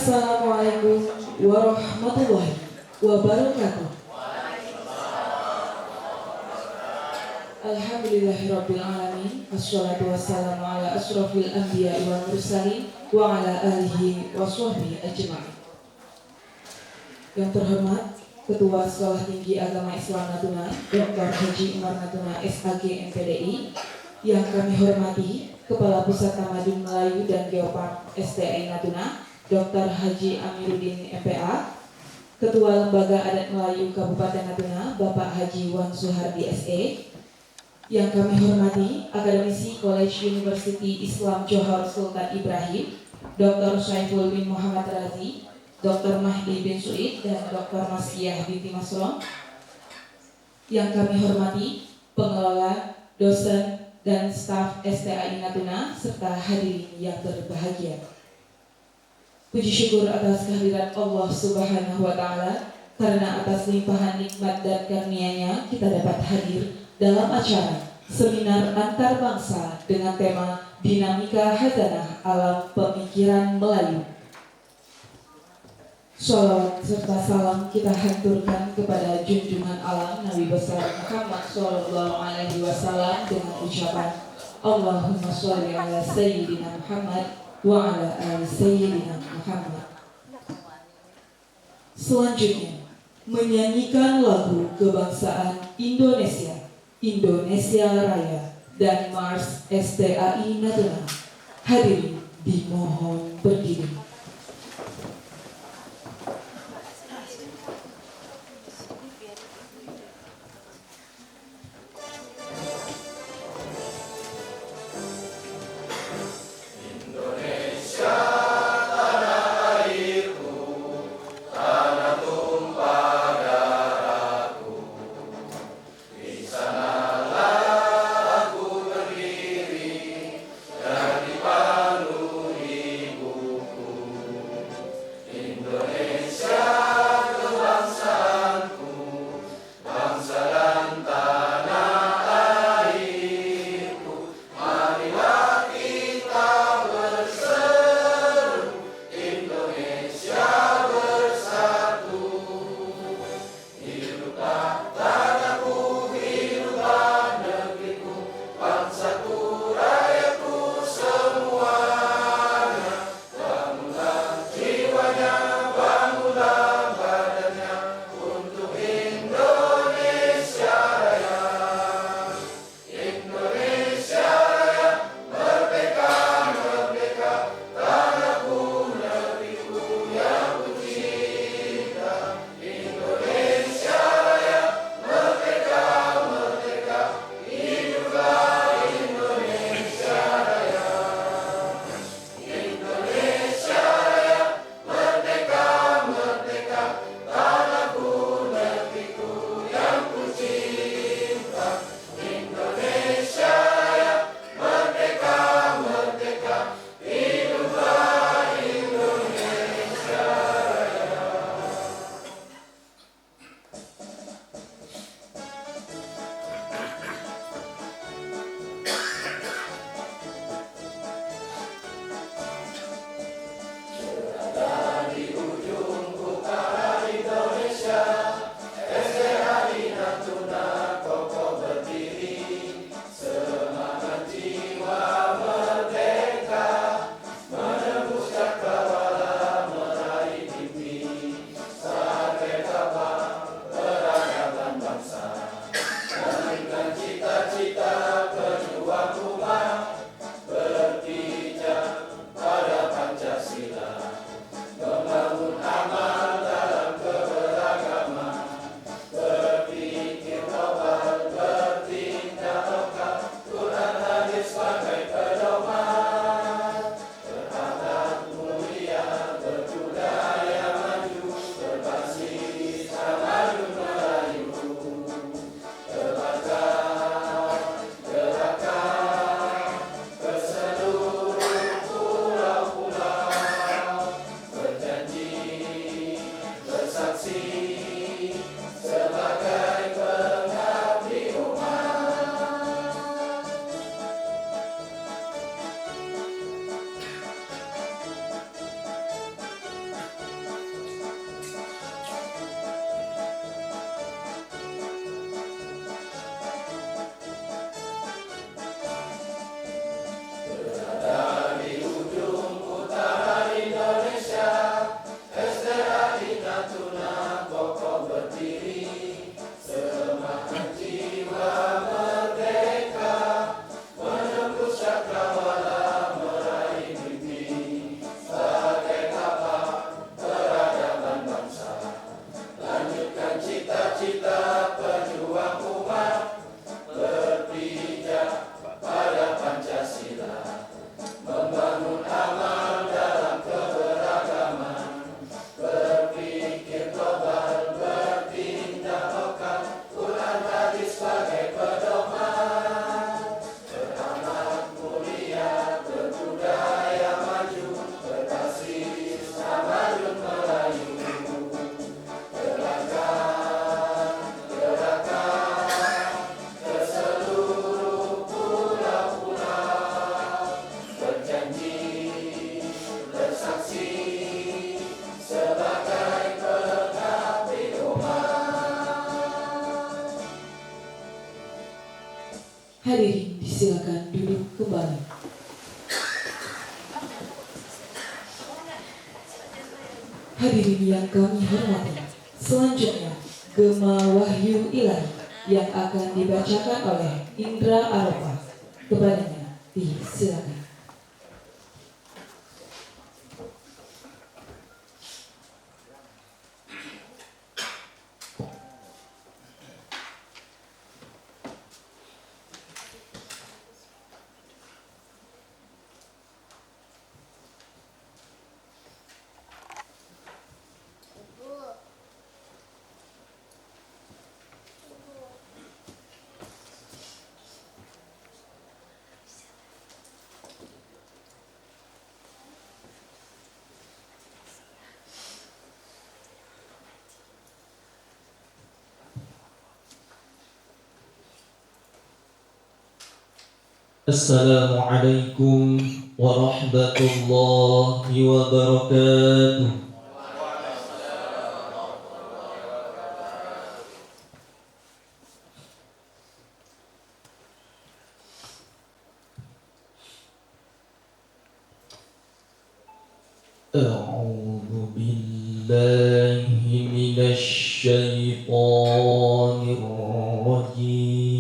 Assalamualaikum warahmatullahi wabarakatuh. Alhamdulillahirabbil alamin. Wassalatu wassalamu ala asrofil anbiya'i wal mursalin wa ala alihi washabbihi ajma'in. Yang terhormat Ketua Sekolah Tinggi Agama Islam Natuna, Dr. Haji Umar Natuna SAG MPDI. Yang kami hormati Kepala Pusat Tamadun Melayu dan Geopark STI Natuna, Dr. Haji Amiruddin MPA. Ketua Lembaga Adat Melayu Kabupaten Natuna, Bapak Haji Wan Suhardi SE. Yang kami hormati Akademisi College University Islam Johor Sultan Ibrahim, Dr. Syaiful bin Muhammad Razi, Dr. Mahdi bin Suid, dan Dr. Maskiyah binti Masron. Yang kami hormati pengelola, dosen, dan staf STAI Natuna serta hadirin yang berbahagia. Puji syukur atas kehadirat Allah Subhanahu wa Ta'ala, karena atas limpahan nikmat dan karunia-Nya kita dapat hadir dalam acara seminar antar bangsa dengan tema Dinamika Hazanah Alam Pemikiran Melayu. Sholawat serta salam kita haturkan kepada junjungan alam Nabi besar Muhammad Sallallahu Alaihi Wasallam dengan ucapan Allahumma sholli ala Sayyidina Muhammad wa ala ali Sayyidina Muhammad. Selanjutnya menyanyikan lagu kebangsaan Indonesia, Indonesia Raya, dan Mars STAI Natuna. Hadirin dimohon berdiri. Di panu ibuku silakan duduk kembali. Hadirin yang kami hormati, selanjutnya Gema Wahyu Ilahi yang akan dibacakan oleh Indra Arafah. Kepadanya disilakan. Assalamualaikum warahmatullahi wabarakatuh. A'udzu billahi minasy syaithanir rajim.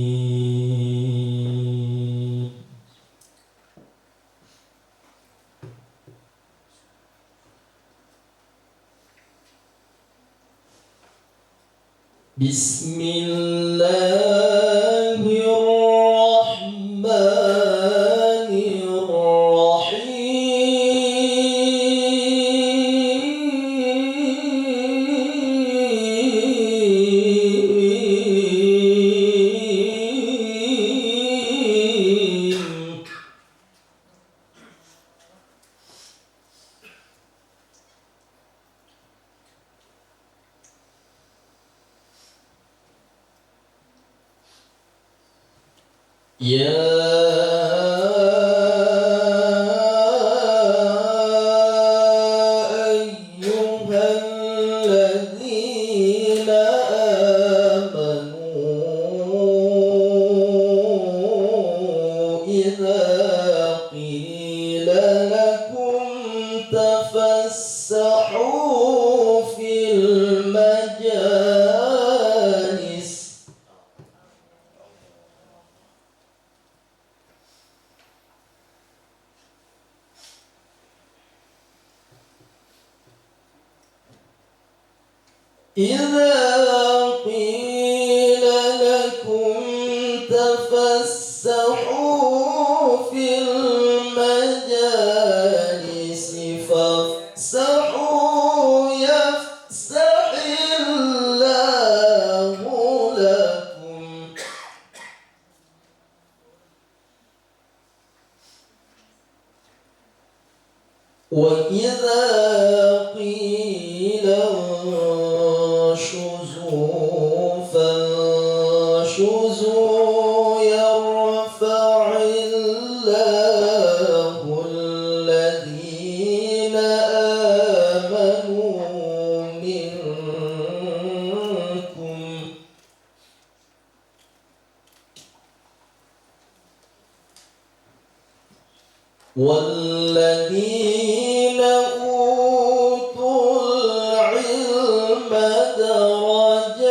والذين أوتوا العلم درجات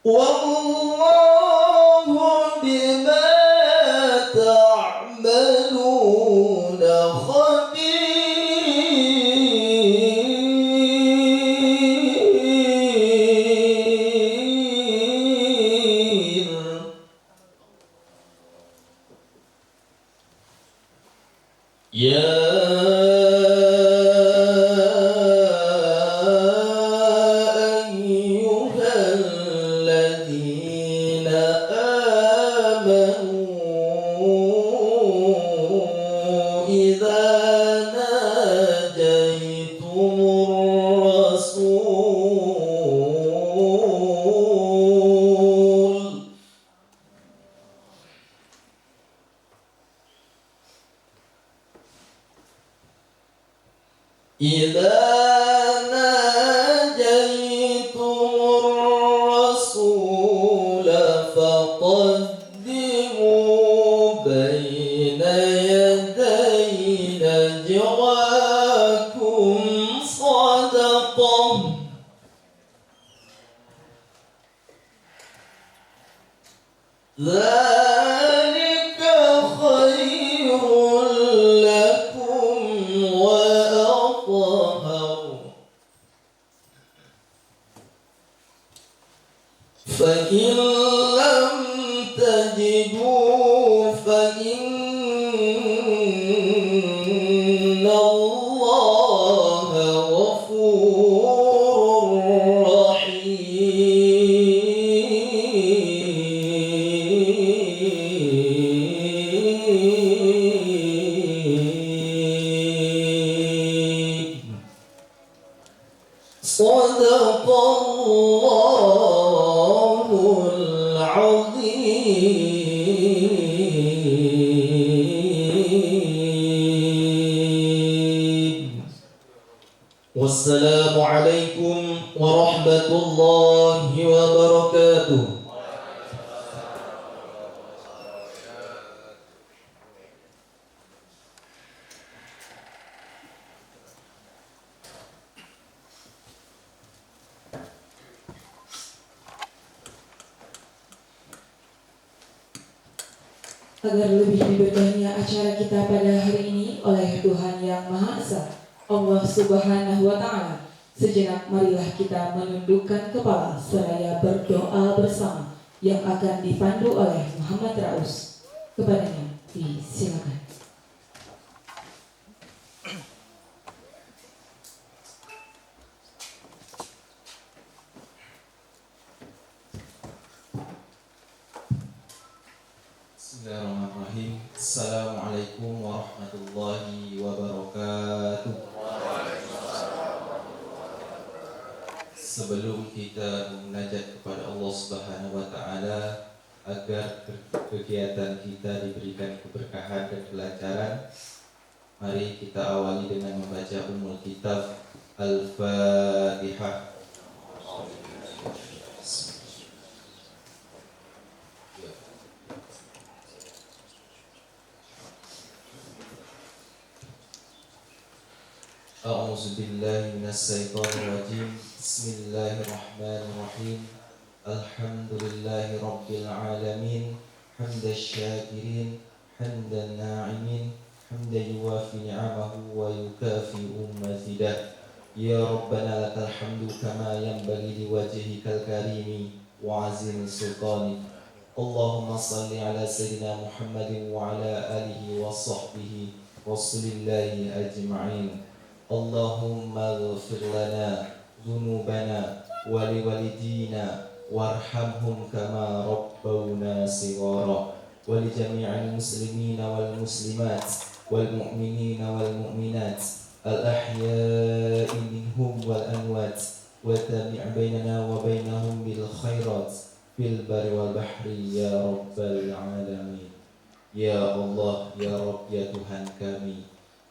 والله بما تعملون خبير. يا الرسول إذا ناجيتم الرسول فقدموا بين يدي نجواكم صدقة ذلك خير لكم وأطهر فإن لم تجدوا فإن الله غفور رحيم صدق الله العظيم والسلام عليكم ورحمة الله وبركاته. Agar lebih diberkahinya acara kita pada hari ini oleh Tuhan Yang Maha Esa, Allah Subhanahu wa Ta'ala, sejenak marilah kita menundukkan kepala seraya berdoa bersama yang akan dipandu oleh Muhammad Raus. Kepadanya disilakan. Bismillahirrahmanirrahim. Assalamualaikum warahmatullahi wabarakatuh. Sebelum kita munajat kepada Allah Subhanahu wa Ta'ala agar kegiatan kita diberikan keberkahan dan kelancaran, mari kita awali dengan membaca Ummul Kitab Al-Fatihah. A'udzu billahi minasyaitonir rajim. Bismillahirrahmanirrahim. Alhamdulillahi rabbil alamin. Hamdasy syakirin, hamdan na'imin, hamdan yuwafi ni'amahu wa yukafi'u mazidah. Ya Rabbana lakal hamdu kama yanbaghi liwajhikal karimi wa 'azimi sultanik. Allahumma salli ala sayyidina Muhammadin wa ala alihi wa sahbihi rasulillahi ajma'in. Allahumma ighfir lana dhunubana wa liwalidina warhamhum kama rabbawna shighara wa li jami'il muslimina wal muslimat wal mu'minina wal mu'minat al ahya'i minhum wal amwat wa tabi' bainana wa bainahum bil khairat fil barri wal bahri ya rabbal alamin. Ya Allah, ya Rabb, ya Tuhan kami,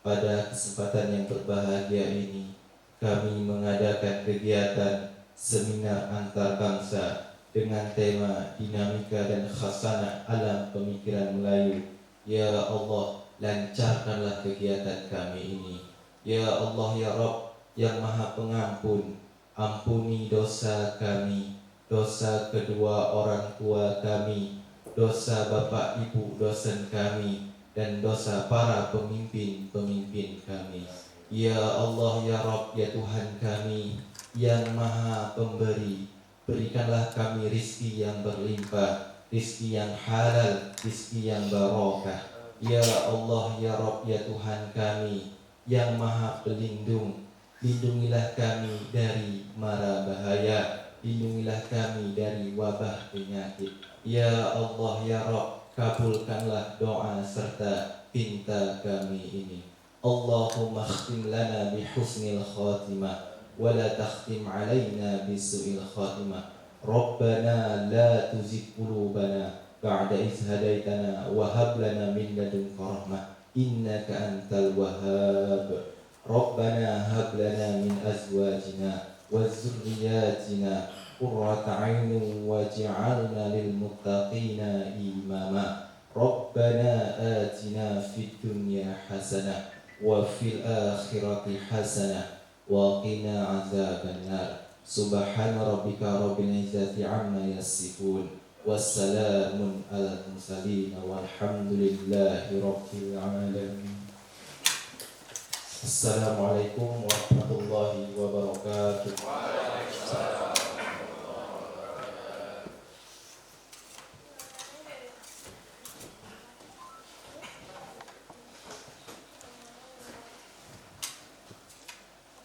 pada kesempatan yang berbahagia ini kami mengadakan kegiatan seminar antar bangsa dengan tema dinamika dan khasanah alam pemikiran Melayu. Ya Allah, lancarkanlah kegiatan kami ini. Ya Allah, ya Rabb yang Maha Pengampun, ampuni dosa kami, dosa kedua orang tua kami, dosa bapak ibu dosen kami, dan dosa para pemimpin-pemimpin kami. Ya Allah, ya Rabb, ya Tuhan kami yang Maha Pemberi, berikanlah kami rizki yang berlimpah, rizki yang halal, rizki yang barokah. Ya Allah, ya Rabb, ya Tuhan kami yang Maha Pelindung, lindungilah kami dari mara bahaya, lindungilah kami dari wabah penyakit. Ya Allah, ya Rabb, kabulkanlah doa serta pinta kami ini. Allahumma khtim lana bi husnil khatimah wa la takhtim alaina bi su'il khatimah. Rabbana la tuzigh qulubana ba'da idh hadaitana wa hab lana min ladunka rahmah innaka antal wahhab. Rabbana hab lana min azwajina wa zurriyatina qurrata a'yunin waj'alna lil muttaqina imama. Rabbana atina fid dunya hasanah wa fil akhirati hasanah wa qina azabannar. Subhana rabbika rabbil izzati amma yasifun. Wassalamun ala mursalin walhamdulillahi rabbil alamin. Assalamualaikum warahmatullahi wabarakatuh.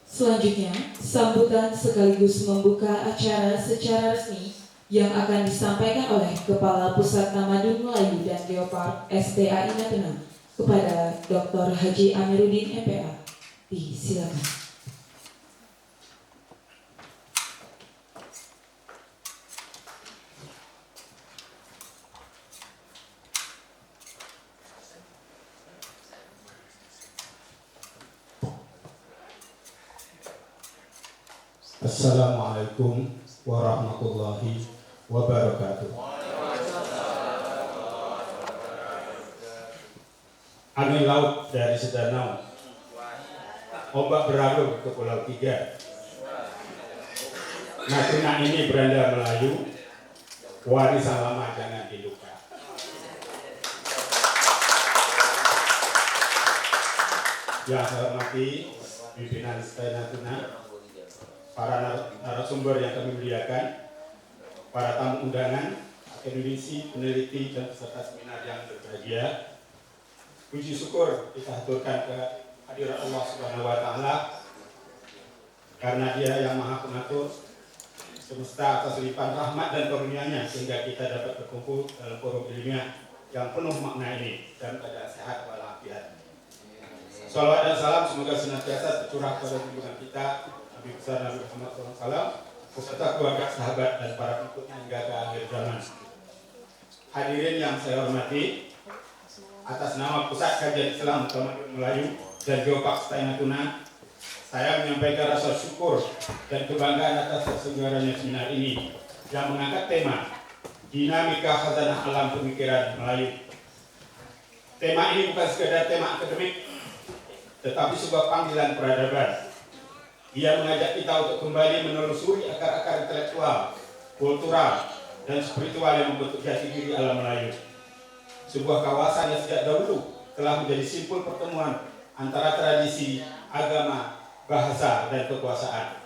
Selanjutnya, sambutan sekaligus membuka acara secara resmi yang akan disampaikan oleh Kepala Pusat Tamadun Melayu dan Geopark STAI Natuna kepada Dr. Haji Amiruddin MPA. Silakan. Assalamualaikum warahmatullahi wabarakatuh. Angin laut dari Sedanau, ombak berlalu ke Pulau Tiga. Natuna ini beranda Melayu, warisan lama jangan dilupa. Yang saya hormati pimpinan STAI Natuna, para narasumber yang kami muliakan, para tamu undangan, akademisi, peneliti, dan peserta seminar yang berbahagia. Puji syukur kita haturkan ke hadirat Allah Subhanahu wa Ta'ala, karena Dia yang Maha Pengatur semesta atas limpahan rahmat dan karunia-Nya sehingga kita dapat berkumpul dalam forum ilmiah yang penuh makna ini dan keadaan sehat walafiat. Salawat dan salam semoga senantiasa tercurah pada junjungan kita Nabi besar Nabi Muhammad SAW beserta keluarga, sahabat, dan para pengikutnya hingga ke akhir zaman. Hadirin yang saya hormati, atas nama Pusat Kajian Islam Tamadun Melayu dan Geopark STAI Natuna, saya menyampaikan rasa syukur dan kebanggaan atas terselenggaranya seminar ini yang mengangkat tema Dinamika Khazanah Alam Pemikiran Melayu. Tema ini bukan sekadar tema akademik, tetapi sebuah panggilan peradaban. Ia mengajak kita untuk kembali menelusuri akar-akar intelektual, kultural, dan spiritual yang membentuk jati diri alam Melayu. Sebuah kawasan yang sejak dahulu telah menjadi simpul pertemuan antara tradisi, agama, bahasa, dan kekuasaan.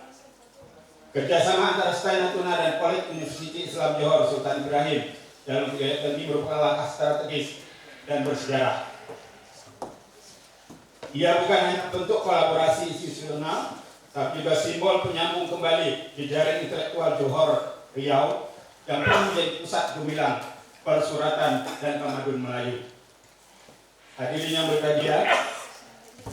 Kerjasama antara STAI Natuna dan Polit Universiti Islam Johor Sultan Ibrahim dalam kegiatan ini merupakan langkah strategis dan bersejarah. Ia bukan hanya bentuk kolaborasi institusional, tapi juga simbol penyambung kembali jejaring intelektual Johor Riau yang pernah menjadi pusat gemilang persuratan dan tamadun Melayu. Hadirin yang berbahagia,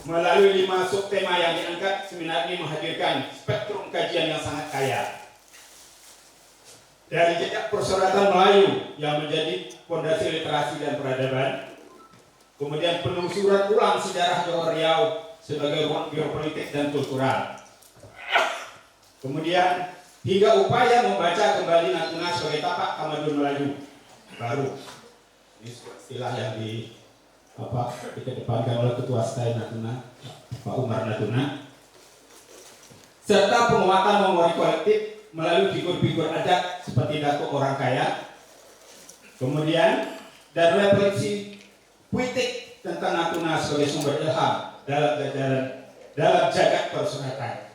melalui 5 subtema yang diangkat, seminar ini menghadirkan spektrum kajian yang sangat kaya. Dari jejak persuratan Melayu yang menjadi fondasi literasi dan peradaban, kemudian penelusuran ulang sejarah Johor Riau sebagai ruang geopolitik dan kultural, kemudian hingga upaya membaca kembali Natuna sebagai tapak tamadun Melayu baru. Ini istilah yang dikedepankan oleh Ketua STAI Natuna, Pak Umar Natuna, serta penguatan memori kolektif melalui figur-figur adat seperti Datuk Orang Kaya, kemudian dan refleksi puitik tentang Natuna sebagai sumber ilham dalam jagat persuratan.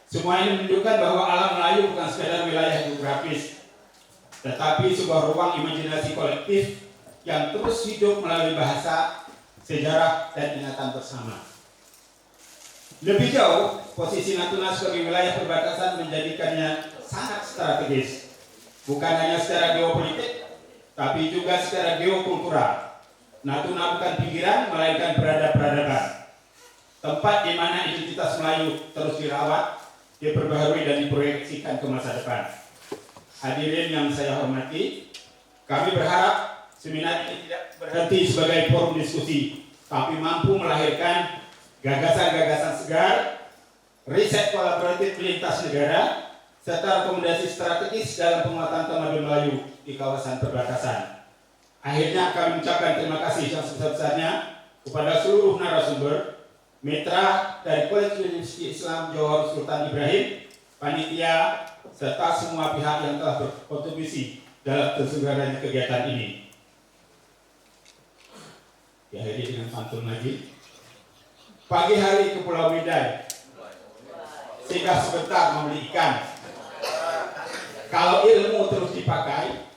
Semua ini menunjukkan bahwa alam Melayu bukan sekadar wilayah geografis, tetapi sebuah ruang imajinasi kolektif yang terus hidup melalui bahasa, sejarah, dan ingatan bersama. Lebih jauh, posisi Natuna sebagai wilayah perbatasan menjadikannya sangat strategis, bukan hanya secara geopolitik, tapi juga secara geokultural. Natuna bukan pinggiran, melainkan peradaban, tempat di mana identitas Melayu terus dirawat, diperbaharui, dan diproyeksikan ke masa depan. Hadirin yang saya hormati, kami berharap seminar ini tidak berhenti sebagai forum diskusi, tapi mampu melahirkan gagasan-gagasan segar, riset kolaboratif lintas negara, serta rekomendasi strategis dalam penguatan tamadun Melayu di kawasan perbatasan. Akhirnya kami mengucapkan terima kasih yang sebesar-besarnya kepada seluruh narasumber, mitra dari College University Islam Johor Sultan Ibrahim, panitia, serta semua pihak yang telah berkontribusi dalam terselenggaranya kegiatan ini. Diakhiri dengan pantun lagi. Pagi hari ke Pulau Medan, singgah sebentar membeli ikan. Kalau ilmu terus dipakai,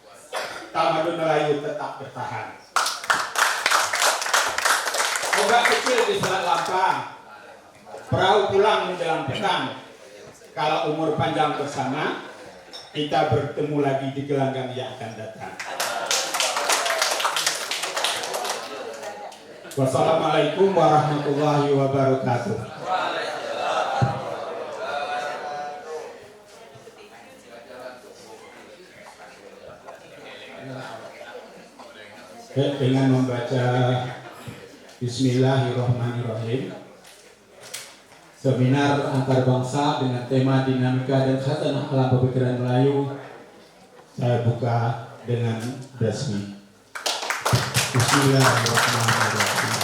tamadun Melayu tetap bertahan. Obat kecil di Selat Lampang, perahu pulang menjelang petang. Kalau umur panjang bersama, kita bertemu lagi di gelanggang yang akan datang. Wassalamualaikum warahmatullahi wabarakatuh. Dengan membaca Bismillahirrahmanirrahim, seminar antar bangsa dengan tema dinamika dan khasanah alam pemikiran Melayu, saya buka dengan resmi. Bismillahirrahmanirrahim.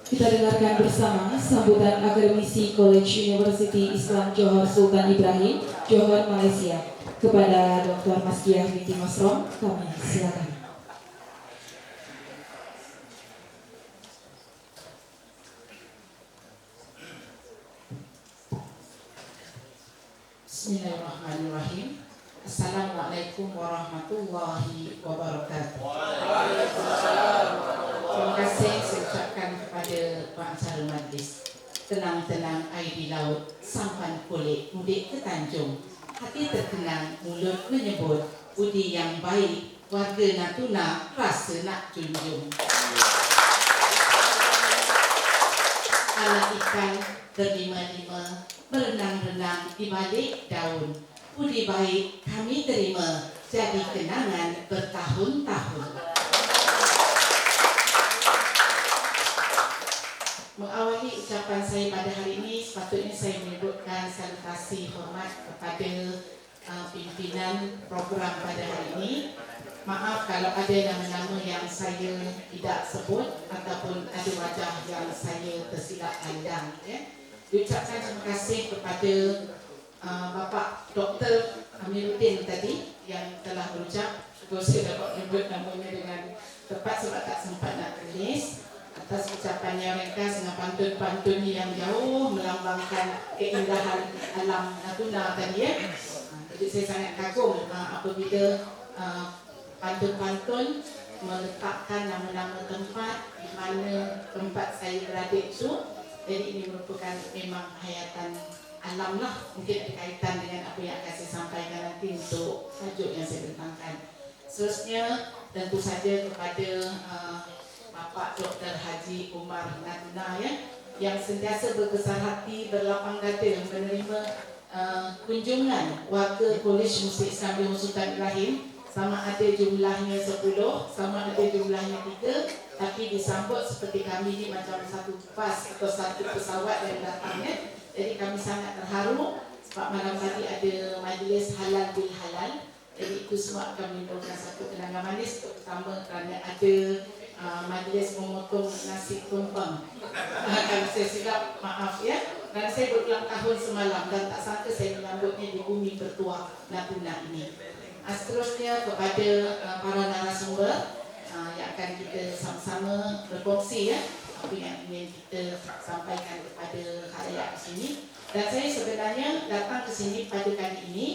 Kita dengarkan bersama sambutan akademisi College University Islam Johor Sultan Ibrahim, Johor, Malaysia. Kepada Dr. Masdiah binti Masrom, kami silakan. Bismillahirrahmanirrahim. Assalamualaikum warahmatullahi wabarakatuh. Terima kasih saya ucapkan kepada pengacara majlis. Tenang-tenang air di laut, sampan kulit mudik ke Tanjung. Hati terkenang, mulut menyebut, budi yang baik, warga Natuna rasa nak junjung. Anak ikan berlima-lima, berenang-renang di balik daun. Budi baik kami terima, jadi kenangan bertahun-tahun. Mengawali ucapan saya pada hari ini, sepatutnya saya menyebutkan salutasi hormat kepada pimpinan program pada hari ini. Maaf kalau ada nama-nama yang saya tidak sebut ataupun ada wajah yang saya tersilap pandang. Ucapkan terima kasih kepada Bapak Dr. Amiruddin tadi yang telah berucap. Saya dapat menyebut namanya dengan tepat sebab tak sempat nak tulis. Atas ucapannya ringkas dengan pantun-pantun yang jauh melambangkan keindahan alam Natuna tadi ya. Jadi saya sangat kagum apabila pantun-pantun meletakkan nama-nama tempat di mana tempat saya berada itu. Jadi ini merupakan memang hayatan alam lah, mungkin berkaitan dengan apa yang akan saya sampaikan nanti untuk tajuk yang saya bentangkan. Seterusnya tentu saja kepada Bapak Dr. Haji Umar Natuna ya, yang sentiasa berbesar hati, berlapang dada menerima kunjungan warga College Musik Islam Johor Sultan Ibrahim, sama ada jumlahnya 10, sama ada jumlahnya 3, tapi disambut seperti kami ini macam satu bas atau satu pesawat yang datangnya. Jadi kami sangat terharu sebab malam tadi ada majlis halal bil halal. Jadi itu semua akan menimbulkan satu kenangan manis, terutama kerana ada majlis memotong nasi tumpeng. Kalau saya silap, maaf ya. Dan saya berulang tahun semalam dan tak sangka saya menyambutnya di bumi bertuah Natuna ini. Seterusnya kepada para narasumber yang akan kita sama-sama berkongsi ya, apa yang ingin kita sampaikan kepada khalayak di sini. Dan saya sebenarnya datang ke sini pada kali ini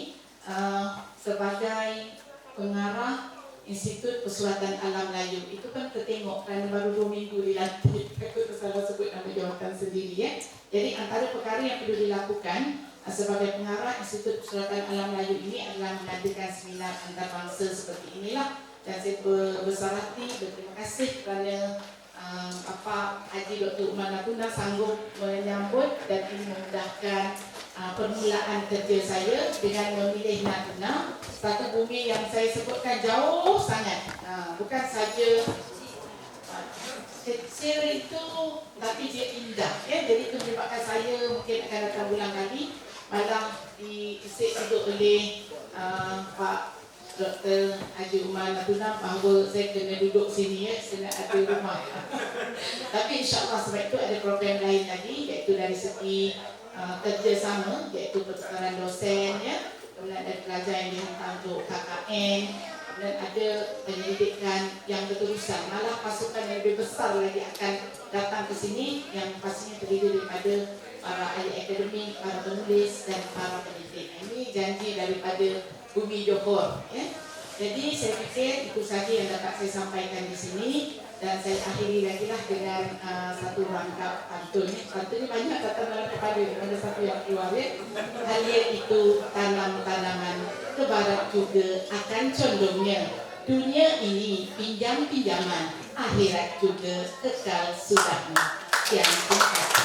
sebagai pengarah Institut Persuratan Alam Melayu. Itu kan tertengok kerana baru 2 minggu dilantik. Aku tersalah sebut nama jawatan sendiri ya. Jadi antara perkara yang perlu dilakukan sebagai pengarah Institut Persuratan Alam Melayu ini adalah mengadakan seminar antarabangsa seperti inilah dan saya berbesar hati berterima kasih kerana Bapak Haji Dr. Umar Natuna sanggup menyambut dan ini memudahkan permulaan kerja saya dengan memilih Natuna, satu bumi yang saya sebutkan jauh sangat, bukan saja kecil itu tapi dia indah, jadi itu menyebabkan saya mungkin akan datang ulang kali, malah diisik juga oleh Pak Dr. Haji Umar Natuna bahawa saya kena duduk sini, kena ada rumah. Tapi insyaAllah sebab itu ada program lain lagi, iaitu dari segi kerjasama, iaitu pertukaran dosen, kemudian ada pelajar yang dihantar untuk KKN, kemudian ada penyelidikan yang berterusan, malah pasukan yang lebih besar lagi akan datang ke sini yang pastinya terdiri daripada para ahli akademik, para penulis dan para pendidik. Ini janji daripada Bumi Johor. Jadi saya fikir itu saja yang dapat saya sampaikan di sini, dan saya akhiri lagi lah dengan satu rangkap pantun. Pantun ini banyak kata dalam kepala, ada satu yang keluar. Halia itu tanam tanaman, ke barat juga akan condongnya. Dunia ini pinjam-pinjaman, akhirat juga kekal sudahnya. Yang terima kasih.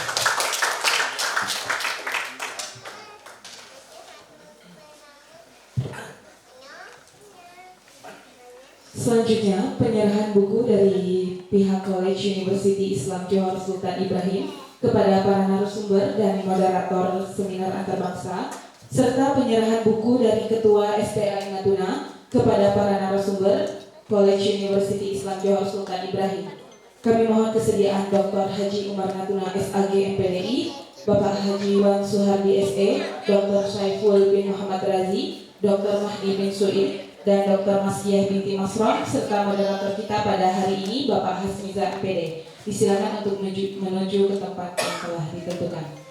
Selanjutnya, penyerahan buku dari pihak College University Islam Johor Sultan Ibrahim kepada para narasumber dan moderator seminar antarbangsa, serta penyerahan buku dari Ketua STI Natuna kepada para narasumber College University Islam Johor Sultan Ibrahim. Kami mohon kesediaan Dr. Haji Umar Natuna SAG MPDI, Bapak Haji Wan Suhardi SE, Dr. Saiful bin Muhammad Razi, Dr. Mahdi bin Suid, dan Dr. Masyiah binti Masron, serta moderator kita pada hari ini Bapak Hasmiza MPD. Disilakan untuk menuju ke tempat yang telah ditentukan.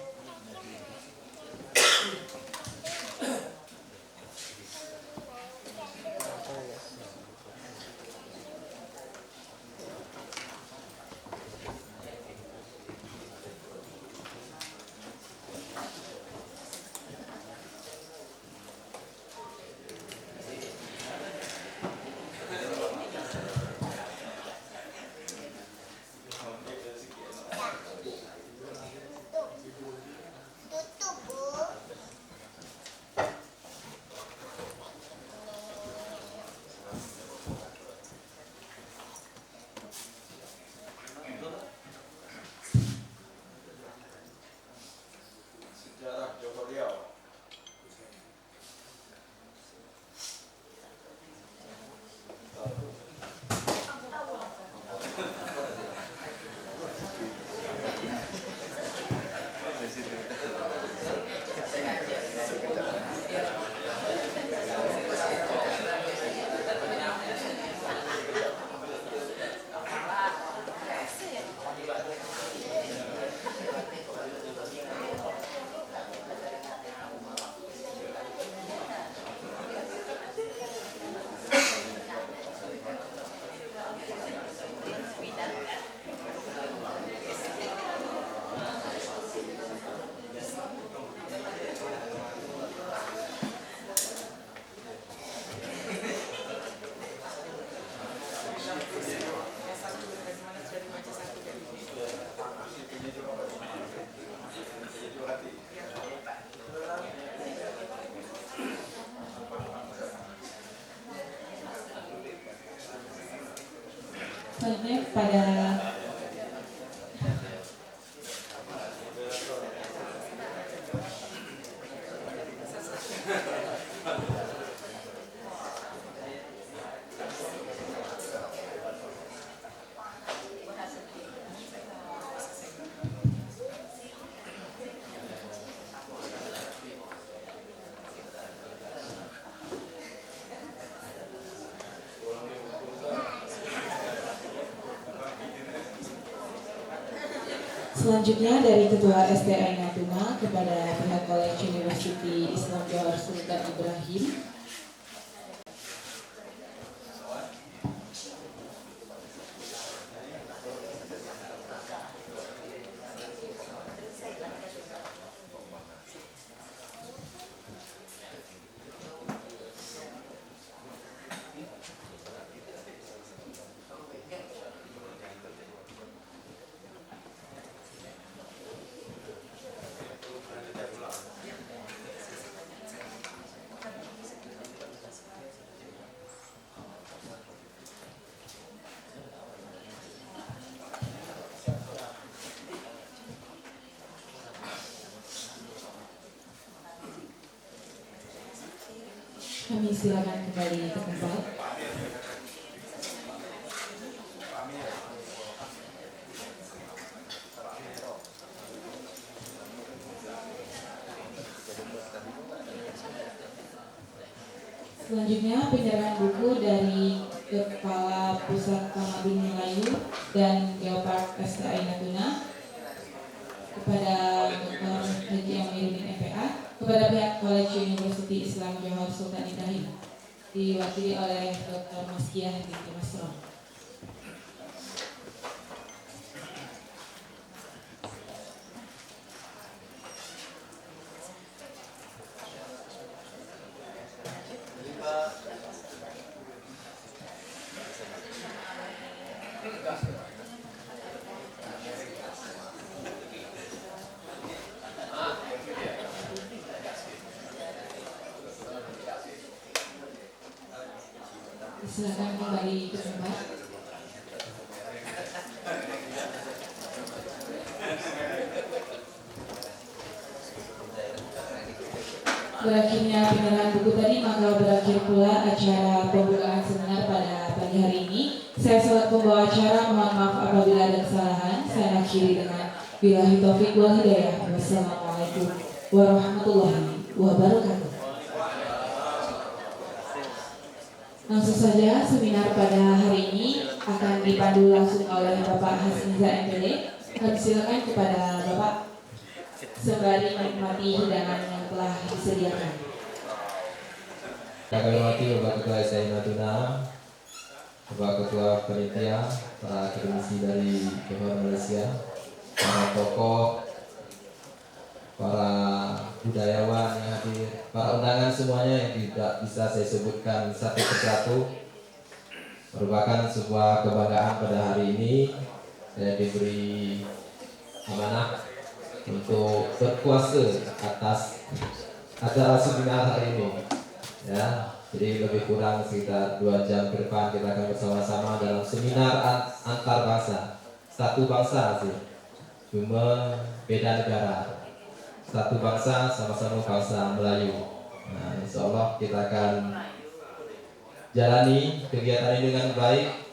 Selanjutnya pada Selanjutnya dari Ketua STI Natuna kepada pihak College University Islam Johor Sultan Ibrahim. Kami silakan kembali ke tempat. Selanjutnya penyerahan buku dari Kepala Pusat Kamadun Melayu dan Geopark STI Natuna kepada Dr. Haji Amiruddin MPA, kepada pihak College University Islam Johor Sultan Ibrahim, diwakili oleh Dr. Maskiah binti Masron. Silakan kembali ke tempat. Berakhirnya penyerahan buku tadi, maka berakhir pula acara pembukaan seminar pada pagi hari ini. Saya selaku pembawa acara mohon maaf apabila ada kesalahan. Saya akhiri dengan billahi taufiq wal hidayah. Wassalamualaikum warahmatullahi wabarakatuh. Langsung saja seminar pada hari ini akan dipandu langsung oleh Bapak Hasniza MPD. Kami silakan kepada Bapak sembari menikmati hidangan yang telah disediakan. Kami hormati Bapak Ketua STI Natuna, Bapak Ketua Panitia, para akademisi dari Johor Malaysia, para tokoh, para budayawan yang hadir, para undangan semuanya yang tidak bisa saya sebutkan satu persatu. Merupakan sebuah kebanggaan pada hari ini saya diberi amanah untuk berkuasa atas acara seminar hari ini. Ya, jadi lebih kurang sekitar 2 jam ke depan kita akan bersama-sama dalam seminar antar bangsa. Satu bangsa sih, cuma beda negara. Satu bangsa, sama-sama bangsa Melayu. Nah, insya Allah kita akan jalani kegiatan ini dengan baik.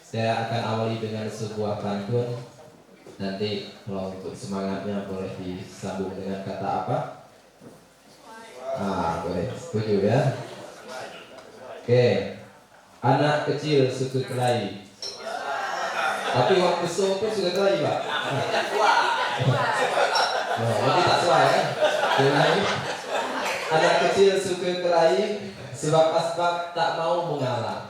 Saya akan awali dengan sebuah pantun. Nanti kalau untuk semangatnya boleh disambung dengan kata apa? Boleh, setuju ya. Oke, anak kecil suka kelahi. Tapi orang besar pun suka kelahi, Pak. Lebih tak sesuai kan? Anak kecil suka kelahi sebab asbab tak mau mengalah.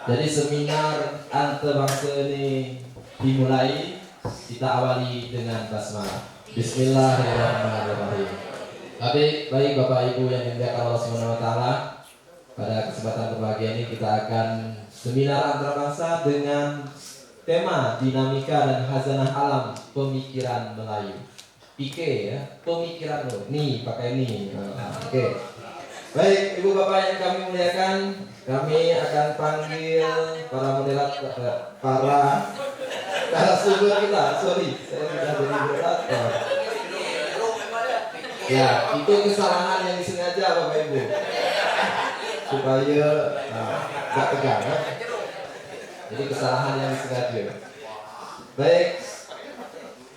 Jadi seminar antarbangsa ini dimulai, kita awali dengan basmalah. Bismillahirrahmanirrahim. Baik Bapak Ibu yang dimuliakan Allah Subhanahu wa taala, pada kesempatan berbahagia ini kita akan seminar antarabangsa dengan tema dinamika dan khazanah alam pemikiran Melayu. PK ya, pemikiran lo. Nih pakai ini. Oke. Baik Ibu Bapak yang kami muliakan, kami akan panggil para moderator, para narasumber kita. Sorry, saya sudah jadi moderator. Ya, itu kesalahan yang disengaja Bapak Ibu, supaya nggak tegang ya. Jadi kesalahan yang disengaja. Baik,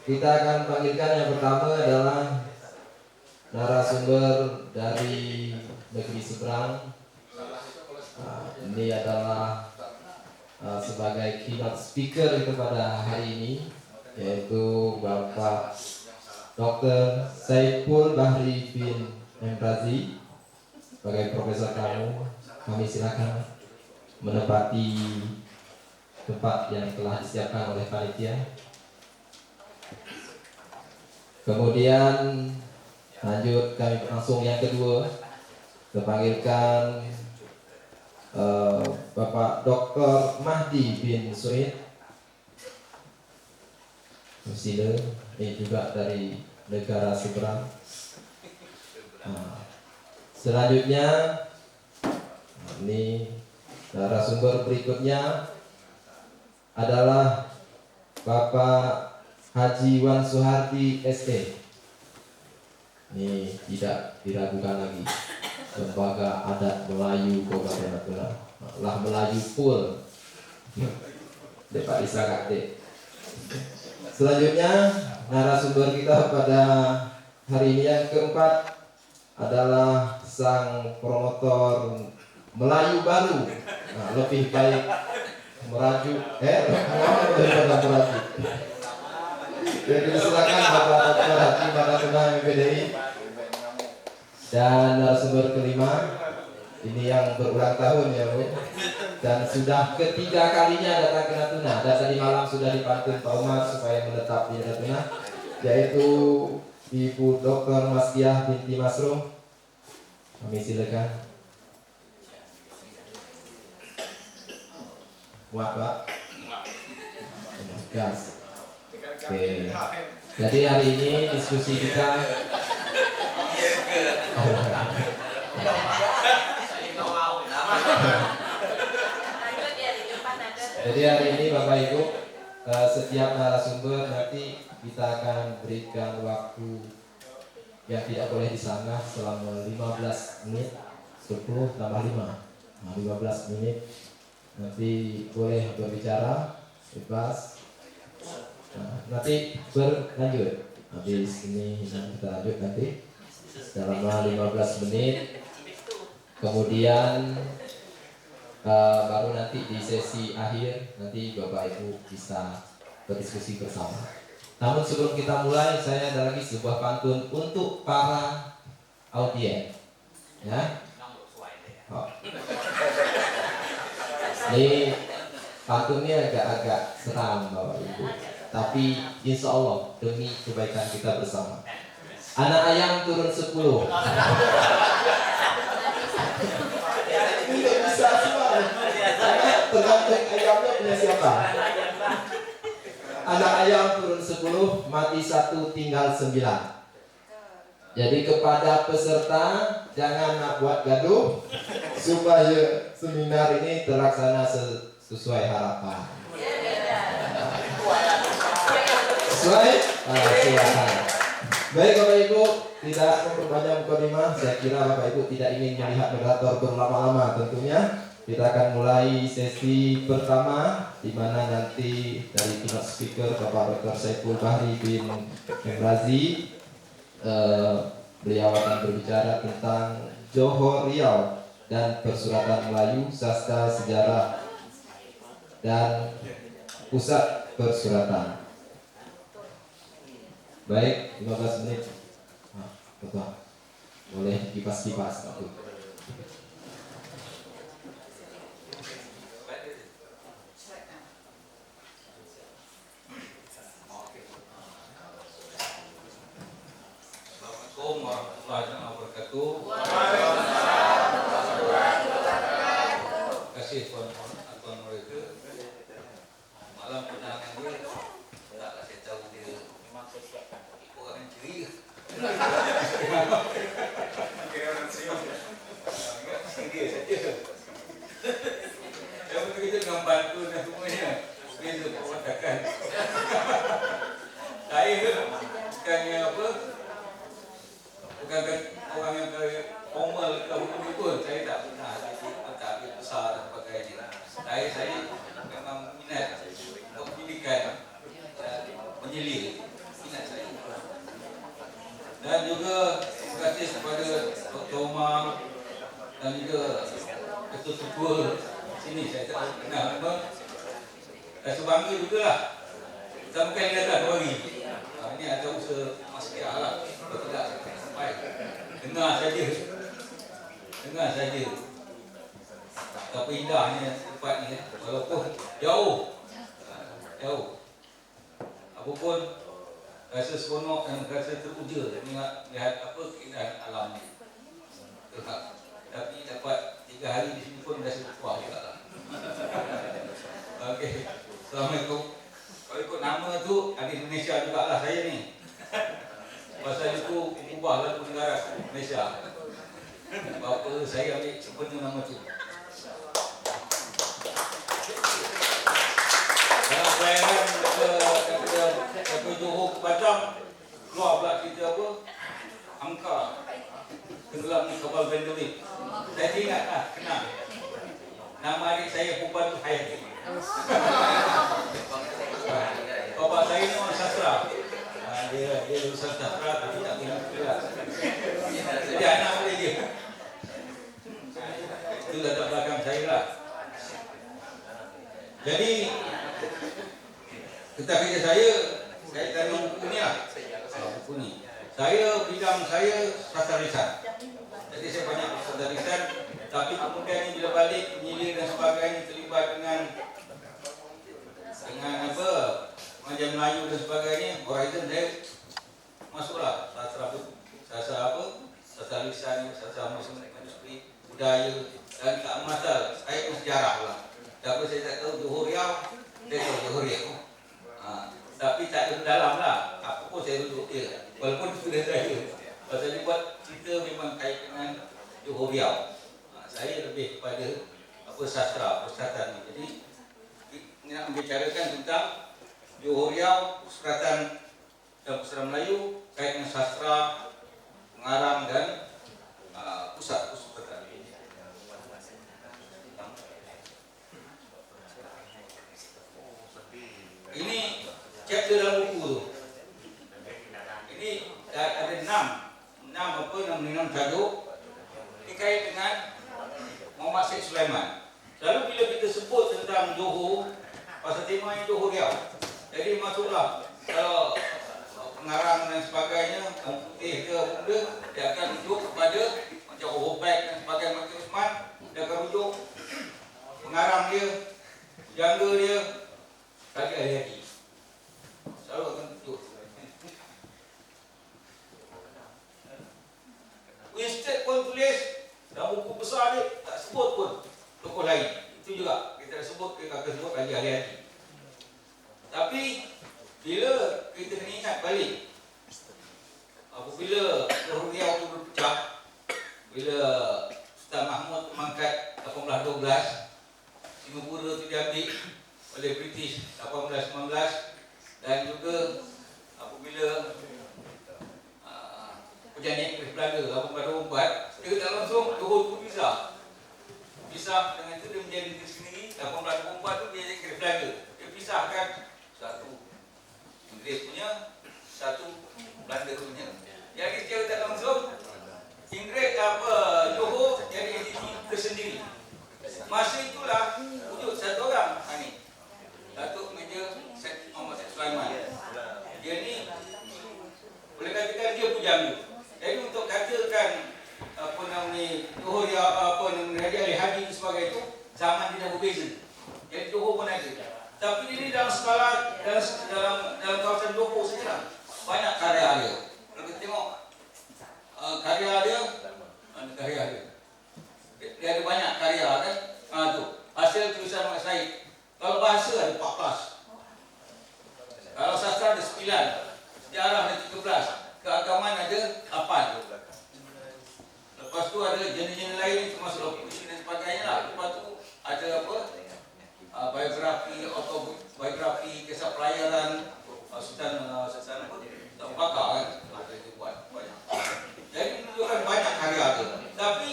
kita akan panggilkan yang pertama adalah narasumber dari negeri seberang. Ini adalah sebagai keynote speaker pada hari ini, yaitu Bapak Dr. Saiful Bahri bin Emrazi. Sebagai profesor kami silakan menempati tempat yang telah disiapkan oleh panitia. Kemudian lanjut kami langsung yang kedua, kita panggilkan Bapak Dr. Mahdi bin Suid. Sila, ini juga dari negara seberang. Selanjutnya, ini narasumber berikutnya adalah Bapak Haji Wan Suhardi ST. Ini tidak diragukan lagi. lembaga adat Melayu Kabupaten Natuna. Lah Melayu full. Depak isarak dek. Selanjutnya narasumber kita pada hari ini yang keempat adalah sang promotor Melayu baru. Nah, lebih baik merajuk daripada merajuk. Jadi silakan Bapak Dr. Hakim Natuna MPDI. Dan narasumber kelima ini yang berulang tahun ya Bu, dan sudah ketiga kalinya datang ke Natuna. Dan tadi malam sudah dipantun Pak Umar supaya menetap di Natuna, yaitu Ibu Dr. Maskiah binti Masrum. Kami silakan. Muat Pak. Gas. Oke. Jadi hari ini diskusi kita Jadi hari ini Bapak Ibu, setiap narasumber nanti kita akan berikan waktu yang tidak boleh disanggah selama 15 menit, 10 tambah 5. Nah, 15 menit nanti boleh berbicara bebas. Nah, nanti berlanjut. Habis ini kita lanjut nanti selama 15 menit. Kemudian baru nanti di sesi akhir nanti Bapak Ibu bisa berdiskusi bersama. Namun sebelum kita mulai, saya ada lagi sebuah pantun untuk para audiens. Ya. Oh. Ini pantunnya agak-agak seram Bapak Ibu, tapi insya Allah demi kebaikan kita bersama. Anak ayam turun 10. Ini tidak bisa semua. Tergantung ayamnya punya siapa. Anak ayam turun 10, mati 1, tinggal 9. Jadi kepada peserta, jangan nak buat gaduh supaya seminar ini terlaksana sesuai harapan. Sesuai? Silakan. Baik Bapak Ibu, tidak memperpanjang mukadimah. Saya kira Bapak Ibu tidak ingin melihat moderator berlama-lama tentunya. Kita akan mulai sesi pertama, di mana nanti dari keynote speaker Bapak Dr. Saiful Bahri bin Razi, beliau akan berbicara tentang Johor Riau dan Persuratan Melayu, Sastra Sejarah dan Pusat Persuratan. Baik, 15 menit. Nah, betul. Boleh kipas-kipas. Assalamualaikum warahmatullahi wabarakatuh. Terima kasih tuan mereka. Malam penangan dia tak saya tahu dia memang orang yang ceria. Kira orang siap. Dia saja. Yang bekerja dengan bantu dan semuanya. Beza perwatakan. Saya bukannya apa? Bukan orang yang formal ke betul-betul. Saya tak pernah tak besar dan sebagainya. Saya memang minat pendidikan, menyelir minat saya. Dan juga terima kasih kepada Dr. Umar dan juga ketua-ketua sini. Saya tak kenal memang. Rasa bangga juga lah. Sama kali datang 2 hari. Ini ada usaha masyarakat lah. Kalau tidak sampai dengar saja. Tapi indahnya tempat ni, walaupun jauh. Apapun rasa seronok dan rasa teruja lihat apa keindahan alam ni. Tapi dapat 3 hari di sini pun rasa puas juga lah. Okey. Assalamualaikum. Kalau ikut nama tu ada Indonesia juga lah saya ni. Pasal itu ubah lagu negara Malaysia. Bapa saya ambil sepenuh nama tu. Dalam pelayanan ke Johor ke Batam, keluar pula kita apa? Angka. Tengah tenggelam di kapal Bendelit. Saya ingat lah, kenal. Nama adik saya perempuan tu Hayati. Bapak saya ni orang sastra. Dia lulusan sastra tapi tak kena kelas. Jadi anak boleh dia. Itu latar belakang saya lah. Jadi kerja saya dengan buku ni lah. Buku ni. Bidang saya sastra lisan. Jadi saya banyak sastra lisan. Tapi kemudian ni bila balik penyilir dan sebagainya terlibat dengan apa, mengajar Melayu dan sebagainya, horizon saya masuklah sastra lisan, sastra manuskrip, budaya dan tak masalah. Saya pun sejarah lah. Tapi saya tak tahu Johor Riau, saya tahu Johor Riau. Tapi tak ada dalam lah. Apa pun saya duduk dia. Walaupun sudah saya. Pasal dia buat cerita memang kait dengan Johor Riau. Saya lebih kepada sastra, perseratan ni. Jadi nak membicarakan tentang Johor Riau, perseratan dan persatuan Melayu kait dengan sastra, pengarang dan pusat perseratan. Ini chapter dalam buku tu. Ini ada 6 tajuk. Ini kait dengan Muhammad Syed Sulaiman. Lalu bila kita sebut tentang Johor, pasal tema yang Johor Riau, jadi masuklah kalau pengarang dan sebagainya, orang putih ke apa benda, dia akan rujuk kepada macam Obek dan sebagainya, macam Usman, dia akan rujuk pengarang dia, jangga dia, Haji Haji. Selalu akan rujuk. Winstead pun tulis dalam buku besar dia, tak sebut pun tokoh lain. Itu juga kita sebut, kita akan sebut Haji Haji. Tapi bila kita kena ingat balik, apabila Johor Riau itu berpecah, bila Sultan Mahmud mengangkat 1812, Singapura itu diambil oleh British 1819, dan juga apabila perjanjian Inggeris Belanda 1824, dia tak langsung Johor itu pisah dengan itu dia menjadi negeri sendiri. 1824 tu dia jadi Inggeris Belanda, dia pisahkan satu Inggeris punya, satu Belanda punya. Jadi secara tak langsung Inggeris Johor jadi entiti tersendiri. Masa itulah wujud satu orang ni, Datuk Major Muhammad Syed Sulaiman. Dia ni boleh katakan dia pujangga. Jadi untuk katakan Johor Haji Haji sebagai itu, zaman dia dah berbeza. Jadi Johor pun ada. Tapi ini dalam skala dalam kawasan Johor saja banyak karya dia. Kalau kita tengok karya dia, dia ada banyak karya kan. Tu hasil tulisan Muhammad Said. Kalau bahasa ada 14. Kalau sastra ada 9. Sejarah ada 13. Keagamaan ada 8. Lepas tu ada jenis-jenis lain termasuk puisi dan sebagainya lah. Lepas tu ada biografi, autobiografi, kisah pelayaran Sultan Abu Bakar kan. Ada dia buat banyak. Jadi menunjukkan banyak karya tu. Tapi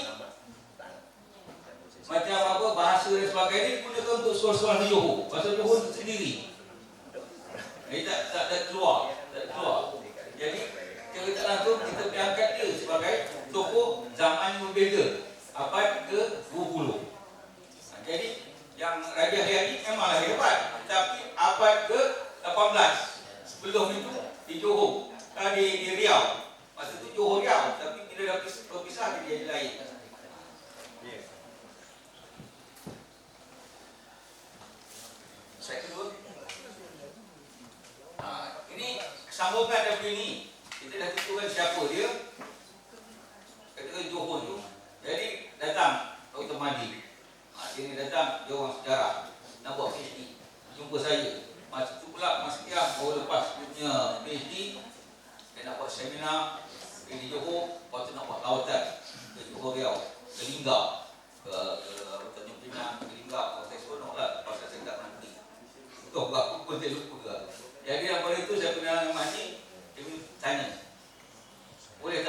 macam bahasa dan sebagainya digunakan untuk sekolah-sekolah di Johor. Pasal Johor itu sendiri. Jadi tak keluar. Jadi kita tak langsung kita angkat dia sebagai tokoh zaman yang berbeza, abad ke-20. Jadi yang Raja Haji memanglah hebat, tapi abad ke-18 sebelum itu di Johor, di Riau. Masa itu Johor Riau, tapi bila dah berpisah dia jadi lain. Saya kedua. Ini sambungan daripada ini. Kita dah tentukan siapa dia. Katakan Johor tu. Jadi datang Dr. Madi. Dia ni datang, dia orang sejarah. Nak buat PhD. Jumpa saya. Masa tu pula Mas Kiah baru lepas dia punya PhD. Dia nak buat seminar di Johor. Lepas tu nak buat lawatan ke Johor Riau, ke Lingga, ke Tanjung Pinang, ke Lingga. Saya seronok lah. Pasal saya tak pernah pergi. Untuk berapa pun saya lupa ke. Jadi daripada itu saya kenal dengan Madi. Dia tanya, boleh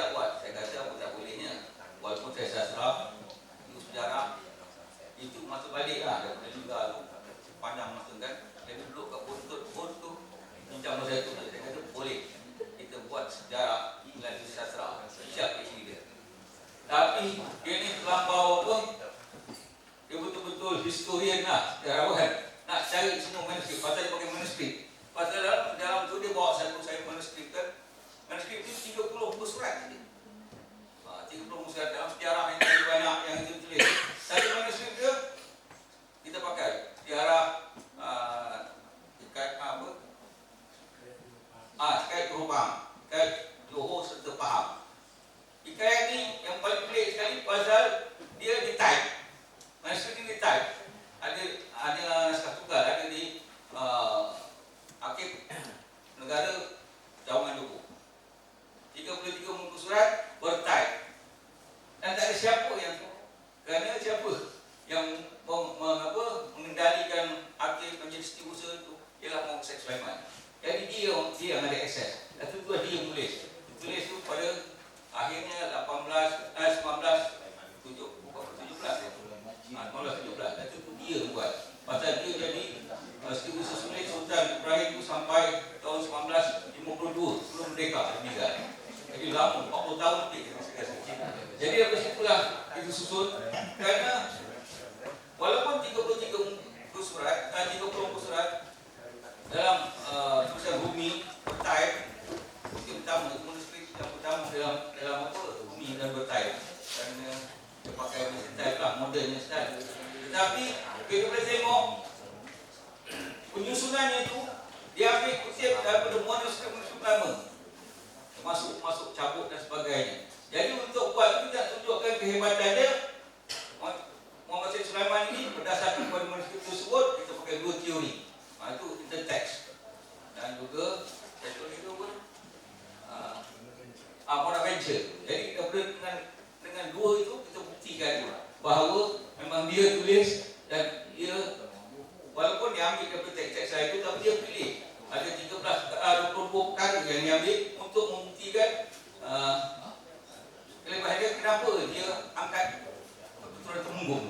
pakai style lah, modelnya style. Tetapi kita boleh tengok penyusunannya itu dia ambil kutip daripada manuskrip lama, termasuk cabut dan sebagainya. Jadi untuk buat itu nak tunjukkan kehebatan dia, Muhammad Syed Sulaiman ini berdasarkan pada manuskrip tersebut kita pakai dua teori. Itu intertext dan juga teori itu pun Bonaventure. Jadi dengan dua itu kita buktikan bahawa memang dia tulis dan dia walaupun dia ambil daripada teks-teks saya itu, tapi dia pilih ada 22 perkara yang dia ambil untuk membuktikan kelebihan dia, kenapa dia angkat keturunan Temunggung.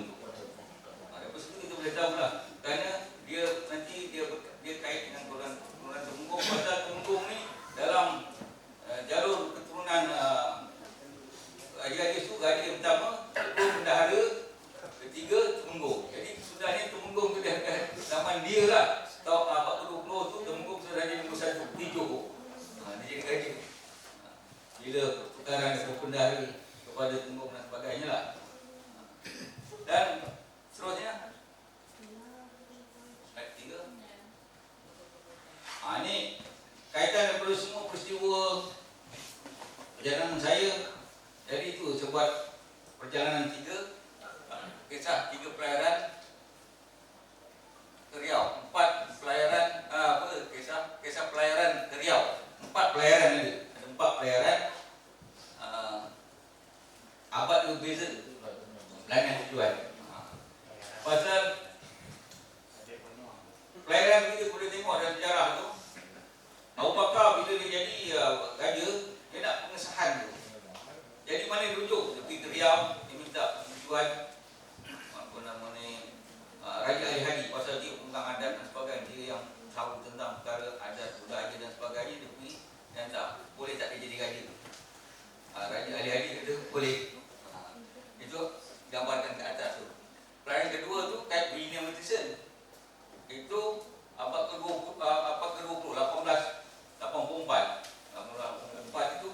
Dari situ kita boleh tahu lah, kerana dia nanti dia kait dengan keturunan Temunggung. Pasal Temunggung ni dalam jalur keturunan Haji itu gaji yang pertama bendahara, ketiga Temunggung. Jadi sudahnya Temunggung tu dah zaman dia lah. Tahun 40 tu Temunggung sudah jadi nombor 1 di Johor. Dia jadi gaji. Bila pertukaran dari bendahara kepada Temunggung dan sebagainya lah. Dan seterusnya slide 3. Ini kaitan daripada semua peristiwa perjalanan saya. Jadi itu saya buat perjalanan 3, kisah 3 pelayaran ke Riau, 4 pelayaran kisah pelayaran ke Riau, 4 pelayaran ini, ada 4 pelayaran abad berbeza pelayanan tujuan. Pasal pelayaran kita boleh tengok dalam sejarah tu, Abu Bakar bila dia jadi raja, dia nak pengesahan tu. Jadi mana rujuk? Dia pergi ke Riau, dia minta tujuan apa nama ni, Raja Ali Hadi, pasal dia tentang adat dan sebagainya, dia yang tahu tentang perkara adat budaya dan sebagainya. Dia pergi dan tak boleh tak dia jadi raja. Raja Ali Hadi kata boleh. Itu gambarkan ke atas tu. Pelayaran kedua tu kait William Matheson. Itu abad ke-20, 1884 itu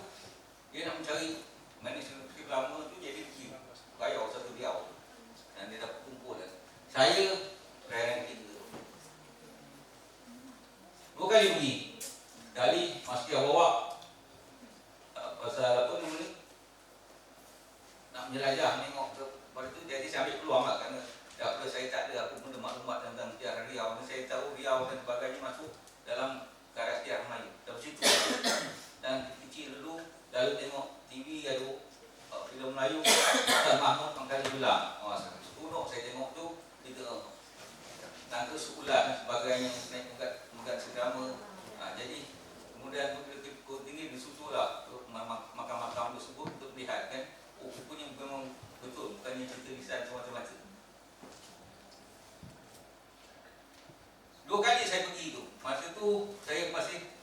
dia nak mencari manuskrip lama tu, jadi bayar satu Riau dan dia dapat kumpul. Saya pelayaran kita 2 kali pergi. Sekali Mas Kia bawa pasal apa nama ni, nak menjelajah tengok ke pada tu. Jadi saya ambil peluang lah, kerana daripada saya tak ada apa pun maklumat tentang sejarah Riau. Saya tahu Riau dan sebagainya masuk dalam karya sejarah Melayu dari situ. Dan kecil dulu lalu tengok TV ada filem Melayu Sultan Mahmud Mangkali Bilang. Seronok saya tengok tu, kita tangga sebulan dan sebagainya, naik mugat sedrama. Jadi kemudian bila tinggi disusulah makam-makam tersebut untuk melihat kan, bukunya memang betul, bukannya cerita lisan semata-mata. 2 kali saya pergi tu. Masa tu saya masih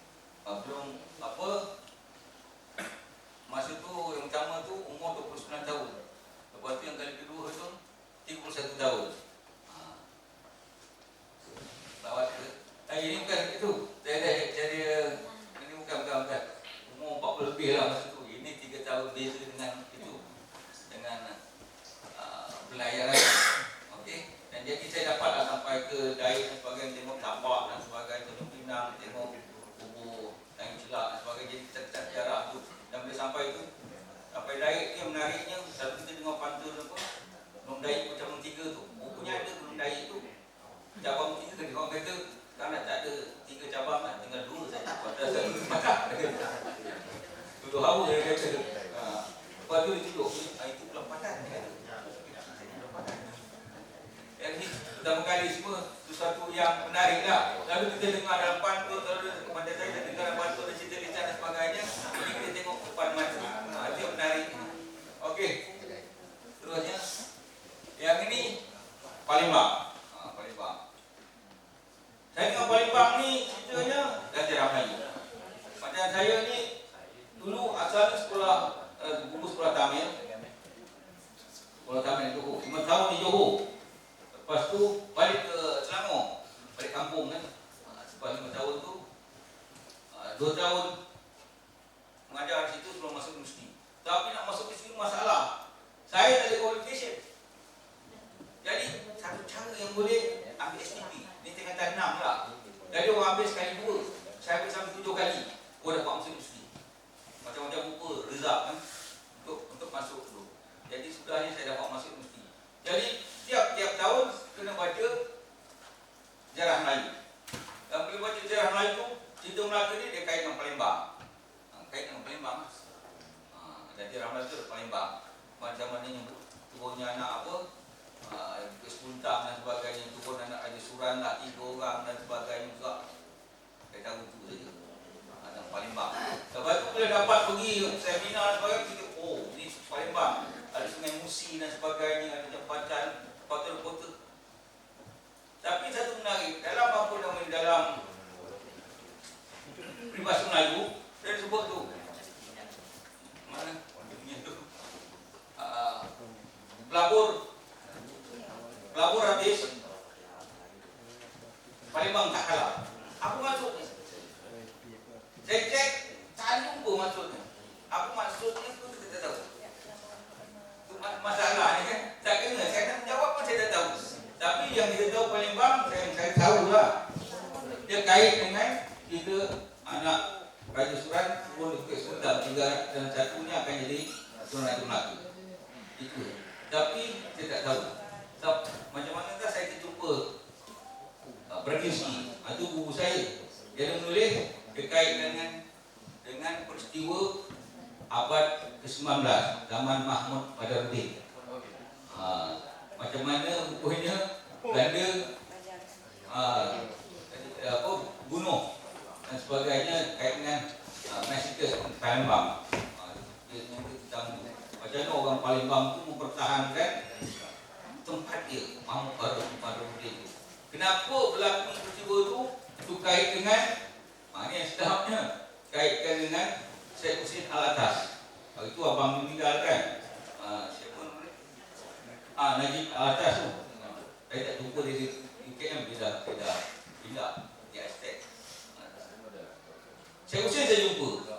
belum apa. Masa tu yang pertama tu umur 29 tahun. Lepas tu yang kali kedua tu 31 tahun. Lawat ke? Ini bukan itu. Ini bukan. Umur 40 lebih lah masa tu. Ini 3 tahun beza dengan itu. Dengan pelayaran. Okey. Dan jadi saya dapatlah sampai ke Daik dan sebagainya, tengok tapak dan sebagainya, Tanjung Pinang, tengok kubur Tanjung Celak dan sebagainya. Jadi kita sejarah tu. Dan bila sampai tu, sampai Daik dia menariknya, selalu kita dengar pantun apa, Belum Daik macam Belum Tiga tu. Bukunya ada Belum Daik tu. Cabang 3, orang kata sekarang tak ada 3 cabang lah, tinggal 2 saja. Padahal saya makan. Duduk hawa dia kata. Lepas tu dia tunjuk, itu pelapatan dia kata. Jadi pertama kali semua sesuatu yang menarik lah. Lalu kita dengar dalam pantun, lalu kepada saya kita dengar dalam pantun dan cerita lisan dan sebagainya. Jadi kita tengok depan mata. Itu yang menarik. Okey. Terusnya yang ini Palembang. Palembang. Saya tengok Palembang ni ceritanya dah ramai. Macam saya ni dulu asalnya sekolah guru sekolah Tamil. Sekolah Tamil Johor. 5 tahun di Johor. Lepas tu balik ke Selangor, balik kampung kan. Lepas 5 tahun tu 2 tahun Saya tak ada qualification. Jadi satu cara yang boleh ambil STP. Ni tingkatan 6 lah. Jadi orang ambil sekali 2. Saya ambil sampai 7 kali. Dapat masuk universiti. Macam-macam rupa result kan untuk masuk dulu. Jadi sudahnya saya dapat masuk universiti. Jadi tiap tahun kena baca sejarah Melayu. Dan bila baca sejarah Melayu tu, cerita Melaka ni dia kait dengan Palembang. Kait dengan Palembang. Dan sejarah Melayu tu ada Palembang. Macam mana yang turunnya anak apa, Kesepuntang dan sebagainya, turun anak Raja Suran lah, 3 orang dan sebagainya juga. Saya tahu tu saja. Ada Palembang. Lepas tu bila dapat pergi seminar dan sebagainya, kita, oh ni Palembang. Ada Sungai Musi dan sebagainya, ada jambatan, kota-kota. Tapi satu menarik, dalam apa namanya, dalam peribahasa Melayu, dia sebut tu. Mana? Tu. Pelabur habis, Palembang tak kalah. Apa maksudnya? Saya cek, tak jumpa maksudnya. Apa maksudnya tu kita tak tahu. Itu masalahnya kan. Tak kena, saya nak jawab pun saya tak tahu. Tapi yang kita tahu Palembang, saya tahu lah. Dia kait dengan kita anak Raja Suran pun ke Sultan 3 dan satunya akan jadi Tuan Raja Melaka. Itu. Tapi saya tak tahu. Macam mana tak saya terjumpa Braginski. Itu buku saya. Dia ada menulis berkait dengan peristiwa abad ke-19 zaman Mahmud Badarudin. Macam mana rupanya Belanda bunuh dan sebagainya kait dengan massacre Palembang. Macam mana orang Palembang itu mempertahankan tempat dia, Mahmud Badarudin itu. Kenapa berlaku peristiwa itu kait dengan ini yang sedapnya, kaitkan dengan Syed Hussein Alatas. Hari itu abang meninggal kan? Siapa namanya? Najib Alatas tu. Saya tak jumpa di UKM, dia pindah di Aztec. Syed Hussein saya jumpa.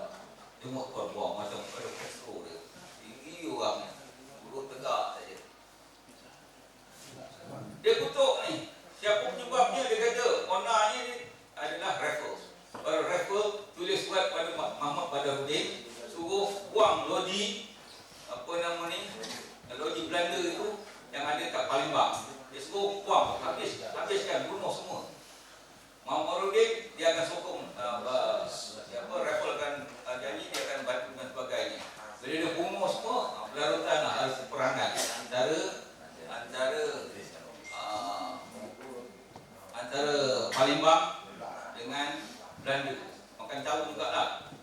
Tengok buang macam pada petro dia. Tinggi orangnya. Duduk tegak saja. Dia kutuk ni. Siapa penyebabnya? Dia kata owner ni adalah Raffles. Baru Raffles tulis surat pada Mahmud Badarudin, suruh buang lodi lodi Belanda itu yang ada kat Palembang. Dia suruh buang, habiskan, bunuh semua. Mahmud Badarudin dia akan sokong Raffles akan janji dia akan bantu dan sebagainya. Bila dia bunuh semua, berlarutan ada peperangan antara Palembang dengan Belanda. Makan tahu jugalah.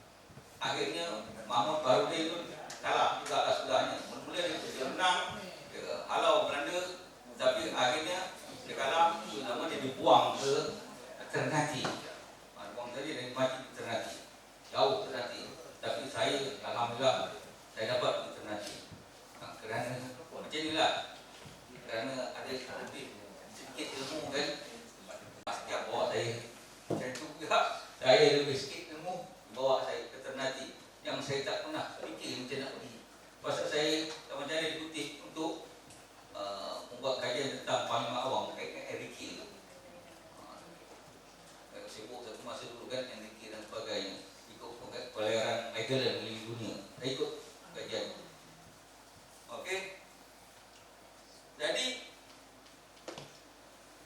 Akhirnya Mahmud Badarudin itu kalah jugalah sudahnya. Mula-mula dia menang, dia halau Belanda, tapi akhirnya dia kalah. Lama dia dibuang ke Ternate. Buang tadi dari mati ke Ternate. Jauh Ternate. Tapi saya alhamdulillah saya dapat ke Ternate. Kerana macam inilah. Kerana ada sedikit ilmu kan. Setiap bawa saya macam tu juga. Saya lebih sikit ilmu bawa saya ke Ternate yang saya tak pernah fikir macam nak pergi. Pasal saya macam mana dikutip untuk membuat kajian tentang Panglima Awang dengan Enrique. Saya sibuk satu masa dulu kan Enrique dan sebagainya. Ikut pelayaran Magellan keliling dunia. Saya ikut kajian. Okey. Jadi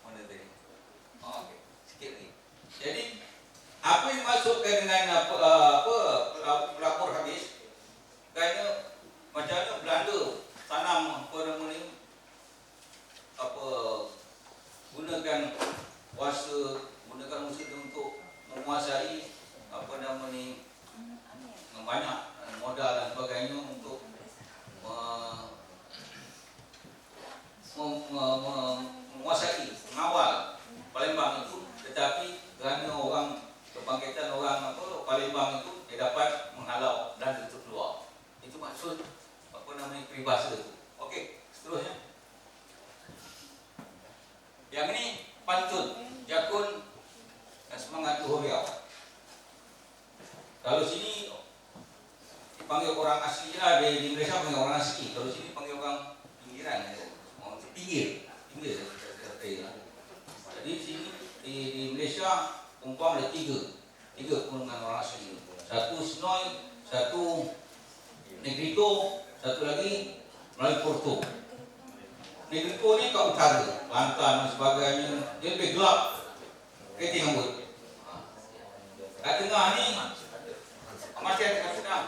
mana tadi? Okey, sikit lagi. Jadi apa yang dimaksudkan dengan pelapor habis? Kerana macam mana Belanda tanam gunakan kuasa, gunakan musuh untuk menguasai banyak modal dan sebagainya untuk menguasai, mengawal Palembang itu, tetapi kerana orang kebangkitan orang Palembang itu dia dapat menghalau Belanda untuk keluar. Itu maksud peribahasa itu. Okey, seterusnya. Yang ini pantun, jakun dan semangat Luhur Riau. Kalau sini dipanggil orang asli lah, di Malaysia panggil orang asli. Kalau sini panggil orang pinggiran, pinggir. Jadi sini di Malaysia umpam ada tiga golongan orang asli. Satu Senoi, satu Negrito, satu lagi Melayu Porto. Negrito ni kat utara, Kelantan dan sebagainya, dia lebih gelap, keriting rambut. Kat tengah ni masih ada kat tengah.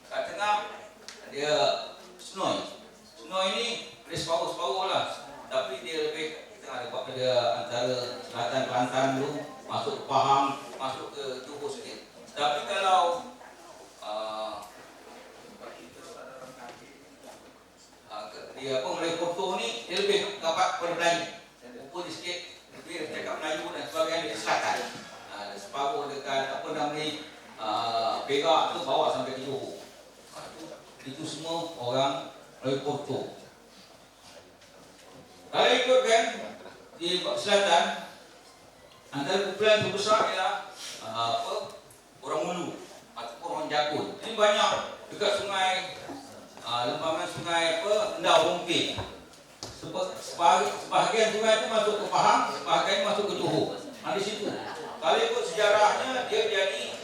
Kat tengah dia Senoi. Senoi ni dia separuh-separuh lah. Tapi dia lebih kita ada buat pada antara selatan Kelantan dulu, masuk ke Pahang, masuk ke Johor sikit. Tapi kalau dia Melayu Porto ni dia lebih dapat pada Melayu. Rupa dia sikit lebih bercakap Melayu dan sebagainya di selatan. Separuh dekat apa nama ni Perak tu bawa sampai ke Johor. Itu semua orang Melayu Porto. Kalau ikutkan di selatan, antara kumpulan terbesar ialah orang Mulu ataupun orang Jakun. Ini banyak dekat sungai, lempaman sungai Endau Romping. Sebahagian sungai itu masuk ke Pahang, sebahagian masuk ke Johor. Di situ. Kalau ikut sejarahnya, dia jadi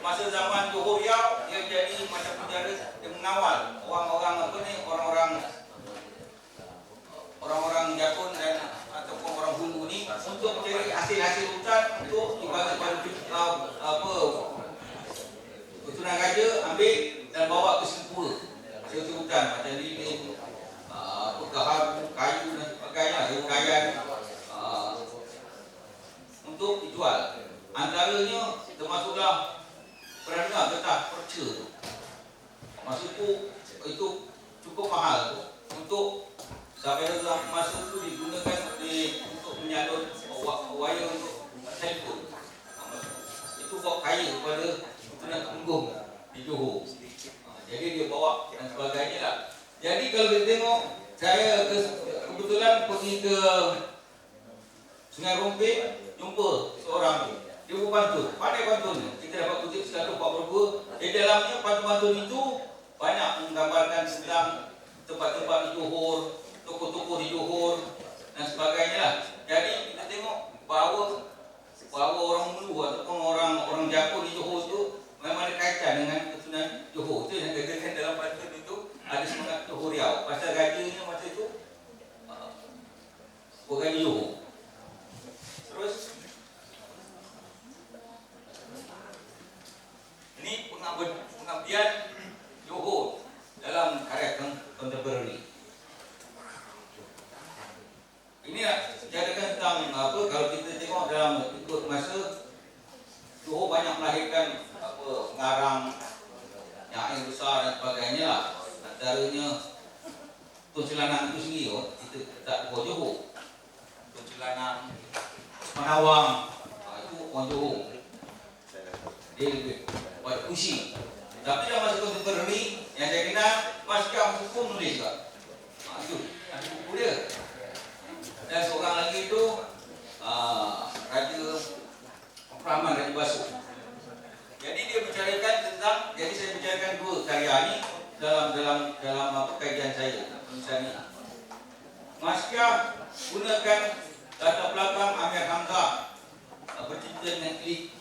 masa zaman Johor Riau, dia jadi macam penjara, dia mengawal orang-orang orang-orang Jakun dan ataupun orang Hulu ni untuk mencari hasil-hasil hutan untuk dibagi pada keturunan raja, ambil dan bawa ke Singapura hasil hutan macam lilin, gaharu, kayu dan sebagainya, kayu untuk dijual. Antaranya termasuklah pernah getah perca. Masa itu cukup mahal untuk sampai masa itu digunakan untuk menyalur wayar untuk telefon. Itu buat kaya kepada keturunan Tenggung di Johor. Jadi dia bawa dan sebagainya lah. Jadi kalau kita tengok, saya kebetulan pergi ke Sungai Romping, jumpa seorang dia berpantun, pandai pantun. Kita dapat kutip 142. Di dalamnya pantun-pantun itu banyak menggambarkan tentang tempat-tempat di Johor, toko-toko di Johor dan sebagainya lah. Jadi kita tengok bahawa orang Mulu ataupun orang Jakun di Johor itu memang ada kaitan dengan keturunan Johor. Itu yang katakan dalam pantun itu ada semangat Johor Riau. Pasal rajanya masa itu bukan Johor. Terus ini pengabdian Johor dalam karya kontemporari. Ini ceritakan tentang apa, kalau kita tengok dalam ikut masa, Johor banyak melahirkan pengarang yang besar dan sebagainya lah. Antaranya Tun Selanang itu sendiri, kita tak buat Johor. Tun Selanang, Penawang, itu orang Johor. Dia lebih buat puisi. Tapi dalam masa kontemporari yang saya kenal, Mas Kam Hukum nulis juga. Itu ada buku dia. Dan seorang lagi itu Raja Rahman Raja Basuh. Jadi dia bicarakan tentang, jadi saya bicarakan dua karya ini dalam kajian saya. Misalnya, Mas Kam gunakan latar belakang Amir Hamzah bercerita dengan klik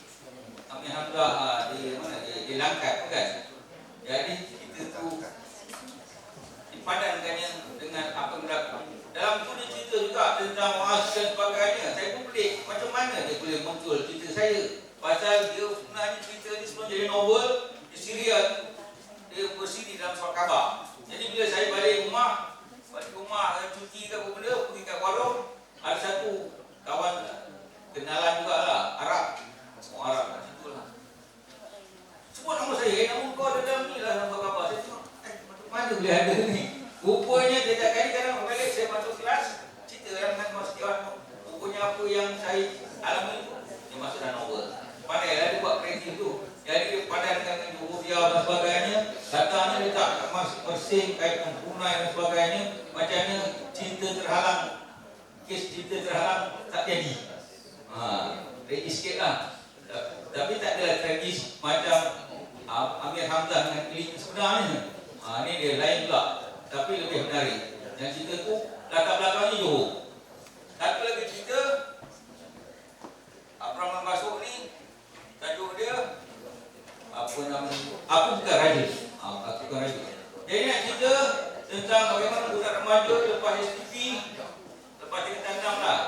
Amir Hamzah di mana di Langkat kan. Jadi kita tu dipadankannya dengan apa yang berlaku. Dalam tu dia cerita juga tentang Muaz dan sebagainya. Saya pun pelik macam mana dia boleh muncul cerita saya. Pasal dia sebenarnya cerita ni sebelum jadi novel di Syria, dia bersiri dalam surat khabar. Jadi bila saya balik rumah cuti ke apa benda, pergi kat warung, ada satu kawan kenalan jugalah, Arab. Orang Arab kat situ lah. Sebut nama saya, nama kau ada dalam ni lah surat khabar. Saya tengok, mana boleh ada ni? Rupanya setiap kali kadang balik saya masuk kelas, cerita dengan mahasiswa. Rupanya apa yang saya alami itu, dia masuk dalam novel. Pandai lah dia buat kreatif tu. Jadi dia pandai dengan Johor Riau dan sebagainya. Datangnya dia tak masuk bersih kait dengan Brunei dan sebagainya. Macamnya cinta terhalang, kes cinta terhalang tak jadi. Tragis sikit lah. Tapi tak adalah tragis macam Amir Hamzah dengan klik sebenarnya. Ini dia lain pula. tapi lebih menarik. Yang cerita tu latar belakangnya Johor. Satu lagi cerita Abdurrahman Basuk ni, tajuk dia apa nama? Aku bukan raja. Aku bukan raja. Dia nak cerita tentang bagaimana budak remaja lepas STP, lepas dia tanam lah.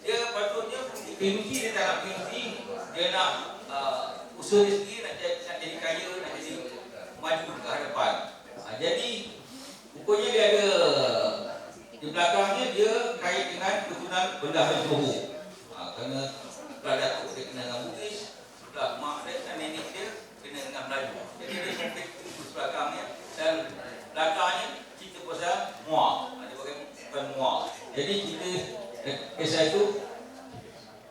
Dia patutnya PhD, dia tak nak PhD, dia nak usaha dia sendiri, nak jadi kaya, nak jadi maju ke hadapan. Jadi rupanya dia ada di belakangnya dia kait dengan keturunan bendahara Johor. Kerana sebelah datuk dia kena dengan Bugis, sebelah mak dia dan nenek dia kena dengan Melayu. Jadi dia sampai itu belakangnya, dan belakangnya cerita pasal Muar. Dia pakai Muar. Jadi kita kisah itu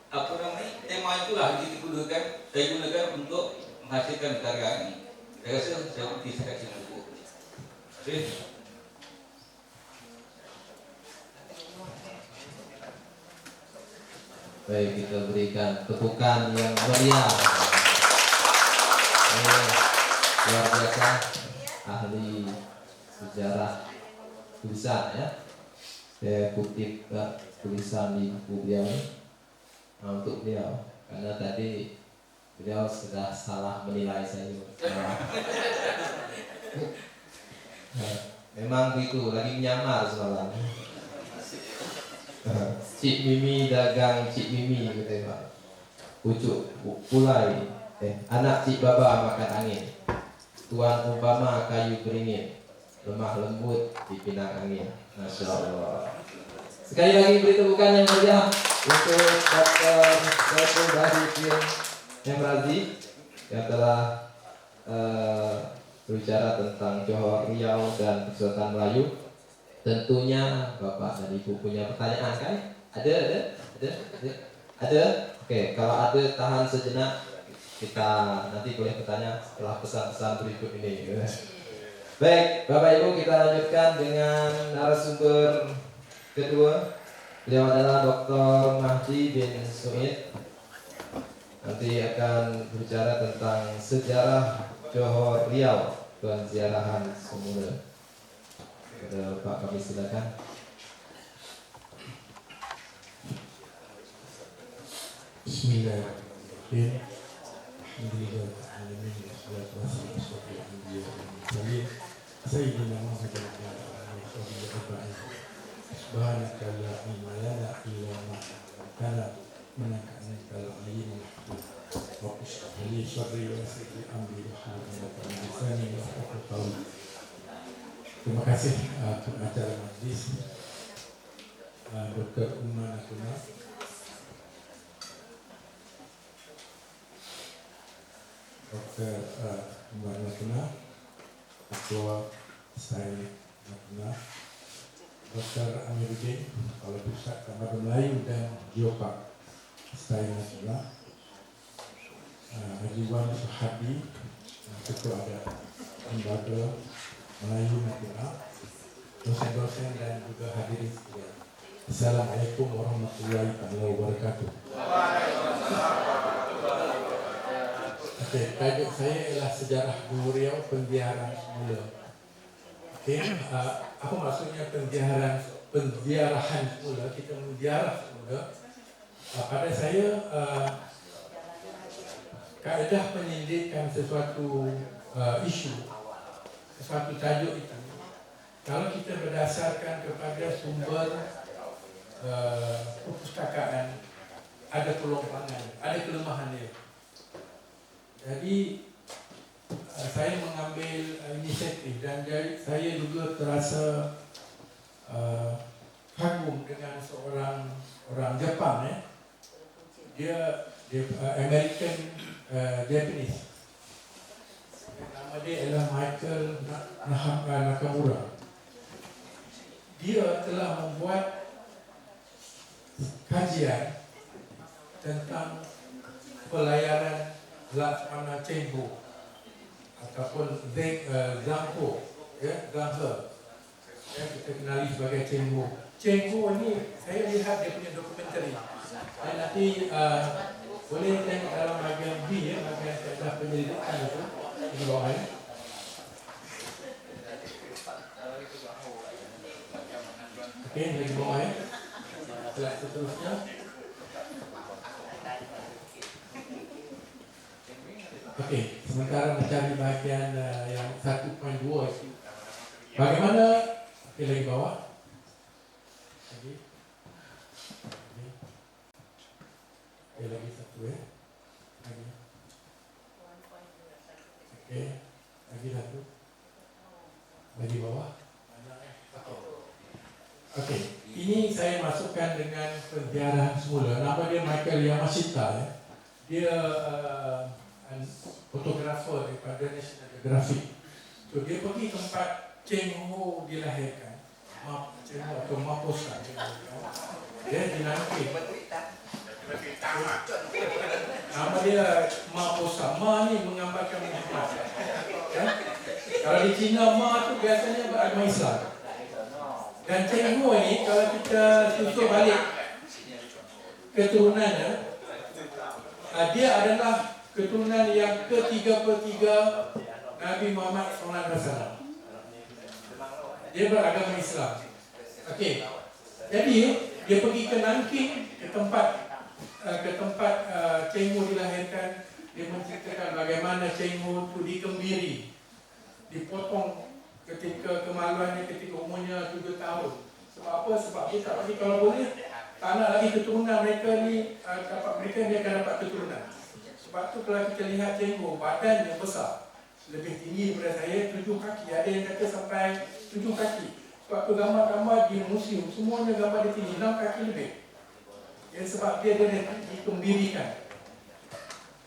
apa namanya, tema itulah kita gunakan, saya gunakan untuk menghasilkan karya ini. Saya rasa saya bukti sekat cukup. Okay. Baik, kita berikan tepukan yang meriah. Luar biasa ahli sejarah tulisan ya. Saya kutip tulisan di buku beliau ini untuk beliau, karena tadi beliau sudah salah menilai saya. Memang begitu, lagi menyamar semalam. Cik Mimi dagang Cik Mimi gitu ya Pak. Pucuk pulai, anak Cik Baba makan angin. Tuan umpama kayu beringin, lemah lembut dipinang angin. Masya Allah. Sekali lagi beri tepukan yang meriah untuk Dr. Saiful Bahri Hemrazi yang telah berbicara tentang Johor, Riau dan Persatuan Melayu. Tentunya Bapak dan Ibu punya pertanyaan kan? Ada? Oke, kalau ada tahan sejenak, kita nanti boleh bertanya setelah pesan-pesan berikut ini. Baik, Bapak Ibu, kita lanjutkan dengan narasumber kedua. Beliau adalah Dr. Mahdi bin Suid. Nanti akan berbicara tentang sejarah Johor Riau, penziarahan semula. Kepada Pak, kami silakan. Bismillahirrahmanirrahim. Alhamdulillahirrahmanirrahim. Wassalatu wassalamu ala rasulillah. Sayyidina Muhammad wa ala alihi wa sahbihi. Subhanaka la ilma lana illa ma 'allamtana innaka antal alimul hakim. Wa qul li syarri wa yassir amri wahlul 'uqdatam min lisani yafqahu qawli. Terima kasih pengacara majlis Dr. Umar Natuna, Dr. Umar Natuna, Ketua Said Natuna, Dr. Amiruddin, Kepala Pusat Kamar Melayu dan Geopark Said Natuna, Haji Wan Suhadi, Ketua Adat Lembaga Melayu Natuna, dosen-dosen dan juga hadirin sekalian. Assalamualaikum warahmatullahi wabarakatuh. Okey, tajuk saya ialah sejarah Johor Riau, penziarahan semula. Okey, apa maksudnya penziarahan semula? Kita menziarah semula. Pada saya, kaedah penyelidikan sesuatu isu, sesuatu tajuk itu, kalau kita berdasarkan kepada sumber perpustakaan, ada kelompangan, ada kelemahan dia. Jadi saya mengambil inisiatif dan saya juga terasa kagum dengan seorang orang Jepang, dia American Japanese. Nama dia adalah Michael Nakamura. Dia telah membuat kajian tentang pelayaran Laksamana Cheng Ho ataupun Zhang-Ho, Zhang-He, kita kenali sebagai Cheng Ho. Cheng Ho ni saya lihat dia punya dokumentari. Dan nanti boleh tengok dalam bahagian B, bahagian kaedah penyelidikan itu di bawah. Okey, lagi bawah ya. Slide seterusnya. Okey, sementara mencari bahagian yang 1.2. Bagaimana? Okey, lagi bawah. Lagi. Okey, lagi satu ya. Lagi. Okey, lagi satu. Lagi bawah. Okey, ini saya masukkan dengan penziarahan semula. Nama dia Michael Yamashita ya. Dia fotografer daripada National Geographic. So dia pergi tempat Cheng Ho dilahirkan. Cheng Ho atau Maposa dia di Nanking. Nama dia Maposa. Ma ni menggambarkan Muhammad. Ya? Kalau di Cina Ma tu biasanya beragama Islam. Dan Cheng Ho ni kalau kita susul balik keturunannya, dia adalah keturunan yang ke-33 Nabi Muhammad SAW. Dia beragama Islam. Okey. Jadi dia pergi ke Nanking, ke tempat Cheng Ho dilahirkan. Dia menceritakan bagaimana Cheng Ho itu dikembiri, dipotong ketika kemaluannya ketika umurnya 7 tahun. Sebab apa? Sebab dia tak lagi, kalau boleh tak nak lagi keturunan mereka ni dia akan dapat keturunan. Sebab tu kalau kita lihat Cheng Ho, badannya besar, lebih tinggi daripada saya 7 kaki. Ada yang kata sampai 7 kaki. Sebab tu gambar-gambar di museum semuanya gambar dia tinggi 6 kaki lebih. Ya, sebab dia dikembirikan.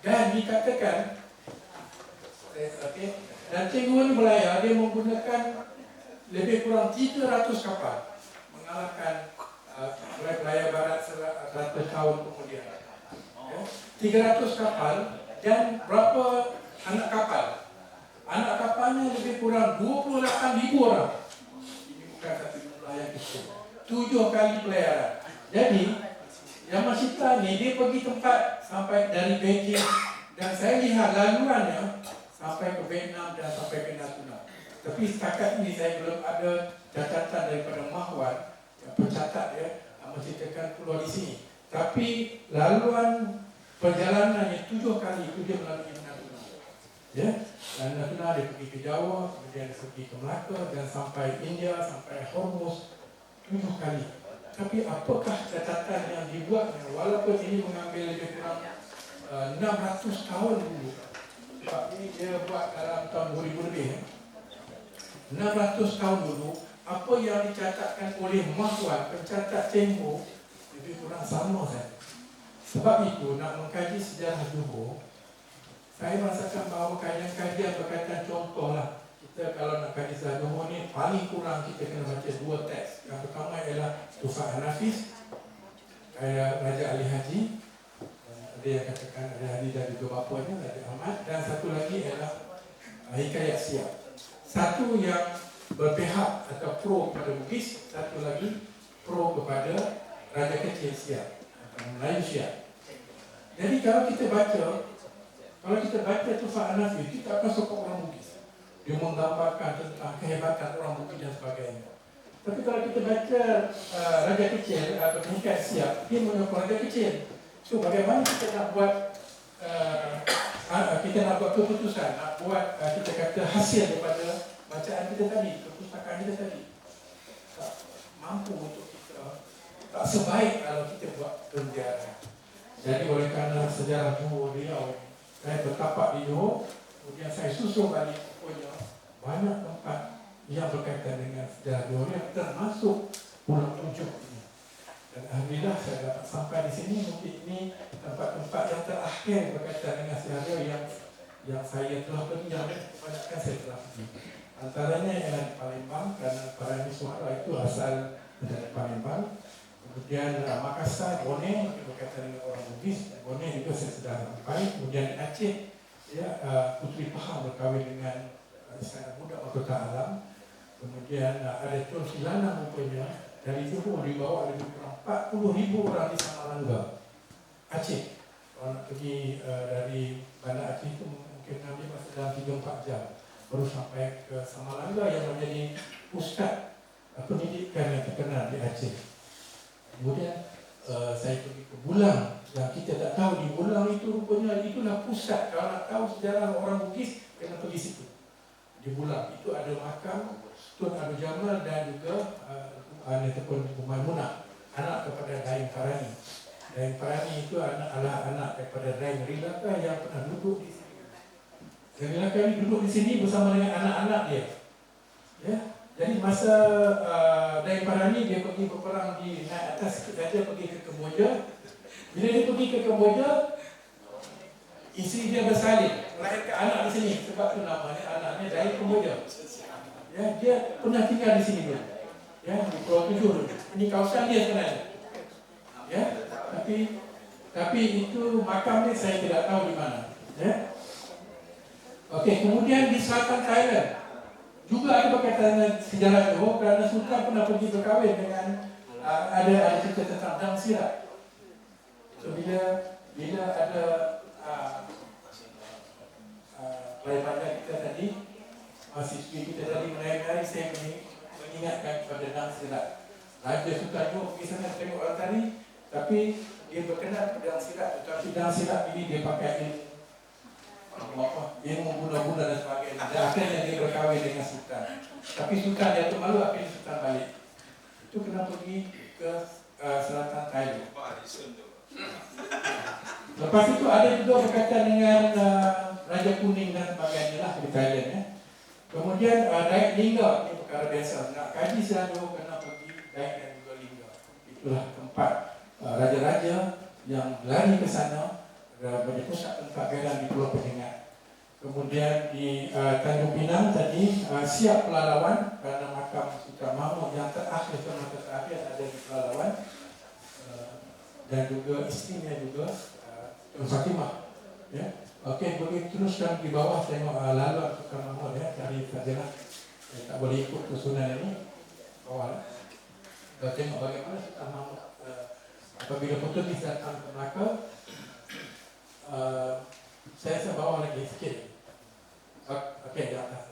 Dan dikatakan dan Cheng Ho ni berlayar, dia menggunakan lebih kurang 300 kapal mengalahkan berlayar barat 100 tahun kemudian. 300 kapal dan berapa anak kapal? Anak kapalnya lebih kurang 28,000 orang. Ini bukan satu jumlah yang kecil. 7 kali pelayaran. Jadi Yamashita ni dia pergi tempat sampai dari Beijing dan saya lihat laluannya sampai ke Vietnam dan sampai ke Natuna. Tapi setakat ini saya belum ada catatan daripada Mahwan yang pencatat ya menceritakan pulau di sini. Tapi laluan perjalanannya 7 kali itu dia melalui Natuna. Ya, dan Natuna dia pergi ke Jawa, kemudian dia pergi ke Melaka dan sampai India, sampai Hormuz 7 kali. Tapi apakah catatan yang dibuatnya? Walaupun ini mengambil lebih kurang 600 tahun dulu. Sebab ini dia buat dalam tahun 2000 lebih ya. 600 tahun dulu, apa yang dicatatkan oleh Mahwan, pencatat Cheng Ho, lebih kurang sama saja. Sebab itu, nak mengkaji sejarah Johor, saya merasakan bahawa kajian-kajian berkaitan contohlah. Kita kalau nak kaji sejarah Johor ni, paling kurang kita kena baca 2 teks. Yang pertama ialah Tufah Hanafiz, Raja Ali Haji. Ada yang katakan ada hadis dari dua bapanya, Raja Ahmad, dan satu lagi ialah Hikayat Siap. Satu yang berpihak atau pro kepada Bugis, satu lagi pro kepada Raja Kecil Siap atau Melayu Siap. Jadi kalau kita baca Tufah Hanafi, kita akan sokong orang Bugis. Dia menggambarkan tentang kehebatan orang Bugis dan sebagainya. Tapi kalau kita baca Raja Kecil atau Hikayat Siap, dia menyokong Raja Kecil. So bagaimana kita nak buat keputusan, nak buat kita kata hasil daripada bacaan kita tadi, perpustakaan kita tadi. Tak mampu untuk kita, tak sebaik kalau kita buat penziarahan. Jadi oleh kerana sejarah Johor Riau, saya bertapak di Johor, kemudian saya susun balik pokoknya banyak tempat yang berkaitan dengan sejarah Johor Riau, termasuk Pulau Tujuh. Dan alhamdulillah saya dapat sampai di sini. Mungkin ini tempat-tempat yang terakhir berkaitan dengan sejarah yang saya telah pergi, yang kebanyakan saya telah pergi. Antaranya ialah di Palembang, kerana para suara itu asal dari Palembang. Kemudian Makassar, Boneh berkaitan dengan orang Bugis. Boneh juga saya sudah sampai. Kemudian Aceh, ya, Puteri Pahang berkahwin dengan Istana Budak Mahkota Alam. Kemudian ada Tun Silana rupanya dari Johor dibawa lebih kurang 40,000 orang di Samalanga, Aceh. Kalau nak pergi dari Bandar Aceh itu mungkin nanti masih dalam 3-4 jam baru sampai ke Samalanga yang menjadi pusat pendidikan yang terkenal di Aceh. Kemudian saya pergi ke Bulang, yang kita tak tahu di Bulang itu rupanya itulah pusat. Kalau nak tahu sejarah orang Bugis, kena pergi situ. Di Bulang itu ada makam Tun Abdul Jamal dan juga Tun Maimunah, anak kepada Daim Farani. Daim Farani itu adalah anak daripada Daim Rilaka yang pernah duduk di sini. Daim Rilaka ini duduk di sini bersama dengan anak-anak dia. Ya. Jadi masa Daim Farani dia pergi berperang di naik atas sikit saja pergi ke Kemboja. Bila dia pergi ke Kemboja, isteri dia bersalin melahirkan anak di sini, sebab tu namanya anaknya dari Kemboja. Ya, dia pernah tinggal di sini dulu. Ya, di Pulau Tujuh dulu. Ini kawasan dia sebenarnya. Ya, tapi itu makamnya saya tidak tahu di mana. Ya. Okey, kemudian di selatan Thailand juga ada berkaitan dengan sejarah Johor, kerana Sultan pernah pergi berkahwin dengan ada cerita tentang Dang Sirat. So bila ada pelajaran kita tadi, mahasiswi kita tadi menari-nari, saya mengingatkan kepada Dang Sirat. Raja Sultan Johor pergi sana tengok orang tari, tapi dia berkenal pada Dang Sirat, tetapi Dang Sirat ini dia pakai ilmu guna-guna dan sebagainya. Dan akhirnya dia berkahwin dengan Sultan. Tapi Sultan dia malu, akhirnya Sultan balik. Itu kena pergi ke selatan Thailand. Lepas itu ada juga berkaitan dengan Raja Kuning dan sebagainya lah di Thailand. Ya. Kemudian Dayak Lingga, ini perkara biasa. Nak kaji selalu kena pergi Dayak dan juga Lingga. Itulah tempat raja-raja yang lari ke sana menjadi pusat pentadbiran di Pulau Penyengat. Kemudian di Tanjung Pinang tadi siap Pelalawan, kerana makam Sultan Mahmud yang terakhir ada di Pelalawan, dan juga isterinya juga Tun Fatimah. Ya. Okey, boleh teruskan di bawah tengok laluan Sultan Mahmud ya dari Fadilah. Tak boleh ikut susunan ini bawah. Kita tengok bagaimana Sultan Mahmud apabila Portugis datang ke Melaka. Saya bawa lagi sikit. Okey, di atas.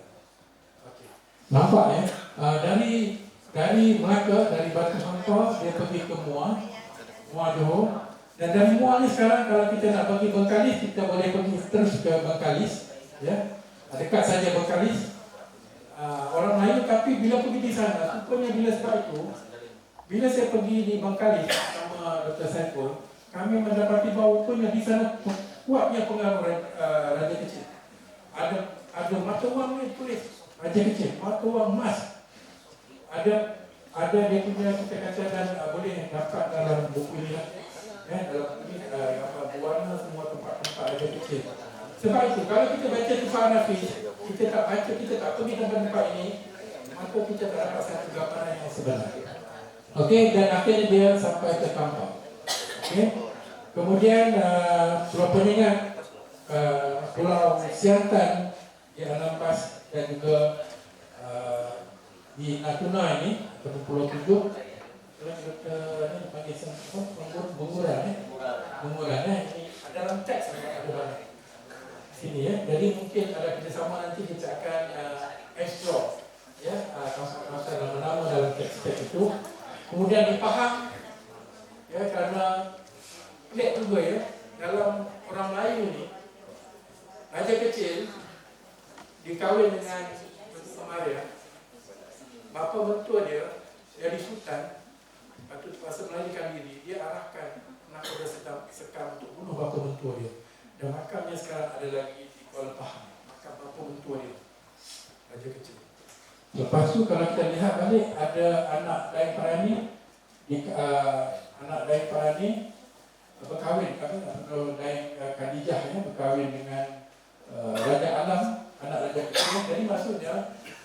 Okey. Nampak ya? Dari Melaka, dari Batu Hampar dia pergi ke Muar Johor. Dan dari Muar ni sekarang kalau kita nak pergi Bengkalis, kita boleh pergi terus ke Bengkalis, ya. Dekat saja Bengkalis. Orang Melayu, tapi bila pergi di sana, rupanya bila sebab itu, bila saya pergi di Bengkalis sama Dr. Saiful, kami mendapati bahawa rupanya di sana kuatnya pengaruh Raja Kecil. Ada mata wang ni tulis Raja Kecil, mata wang emas. Ada dia punya kita kata dan boleh dapat dalam buku ini lah. Dalam buku ini berwarna semua tempat-tempat Raja Kecil. Sebab itu kalau kita baca Tufah Nafis, kita tak pergi tempat-tempat ini, maka kita tak dapat satu gambaran yang sebenar. Okey, dan akhirnya dia sampai ke Kampang. Okey. Kemudian Pulau Penyengat, Pulau Siantan di Anambas dan juga di Natuna ini atau Pulau Tujuh, ini panggil Bunguran ini dalam teks ada sini ya. Jadi mungkin ada kerjasama nanti kita akan explore ya kawasan nama-nama dalam teks-teks itu. Kemudian di Pahang ya, karena lihat juga ya, dalam orang Melayu ni Raja Kecil dikahwin dengan Batu Maria. Bapa mentua dia jadi sultan. Patut pasal melarikan diri, dia arahkan nak sekam untuk bunuh bapa mentua dia. Dan makamnya sekarang ada lagi di Kuala Pahang, makam bapa mentua dia, Raja Kecil. Lepas tu kalau kita lihat balik, ada anak Daim Parani, anak Daim Parani berkahwin, atau Daim Khadijah ya, berkahwin dengan Raja Alam, anak Raja Kecil. Jadi maksudnya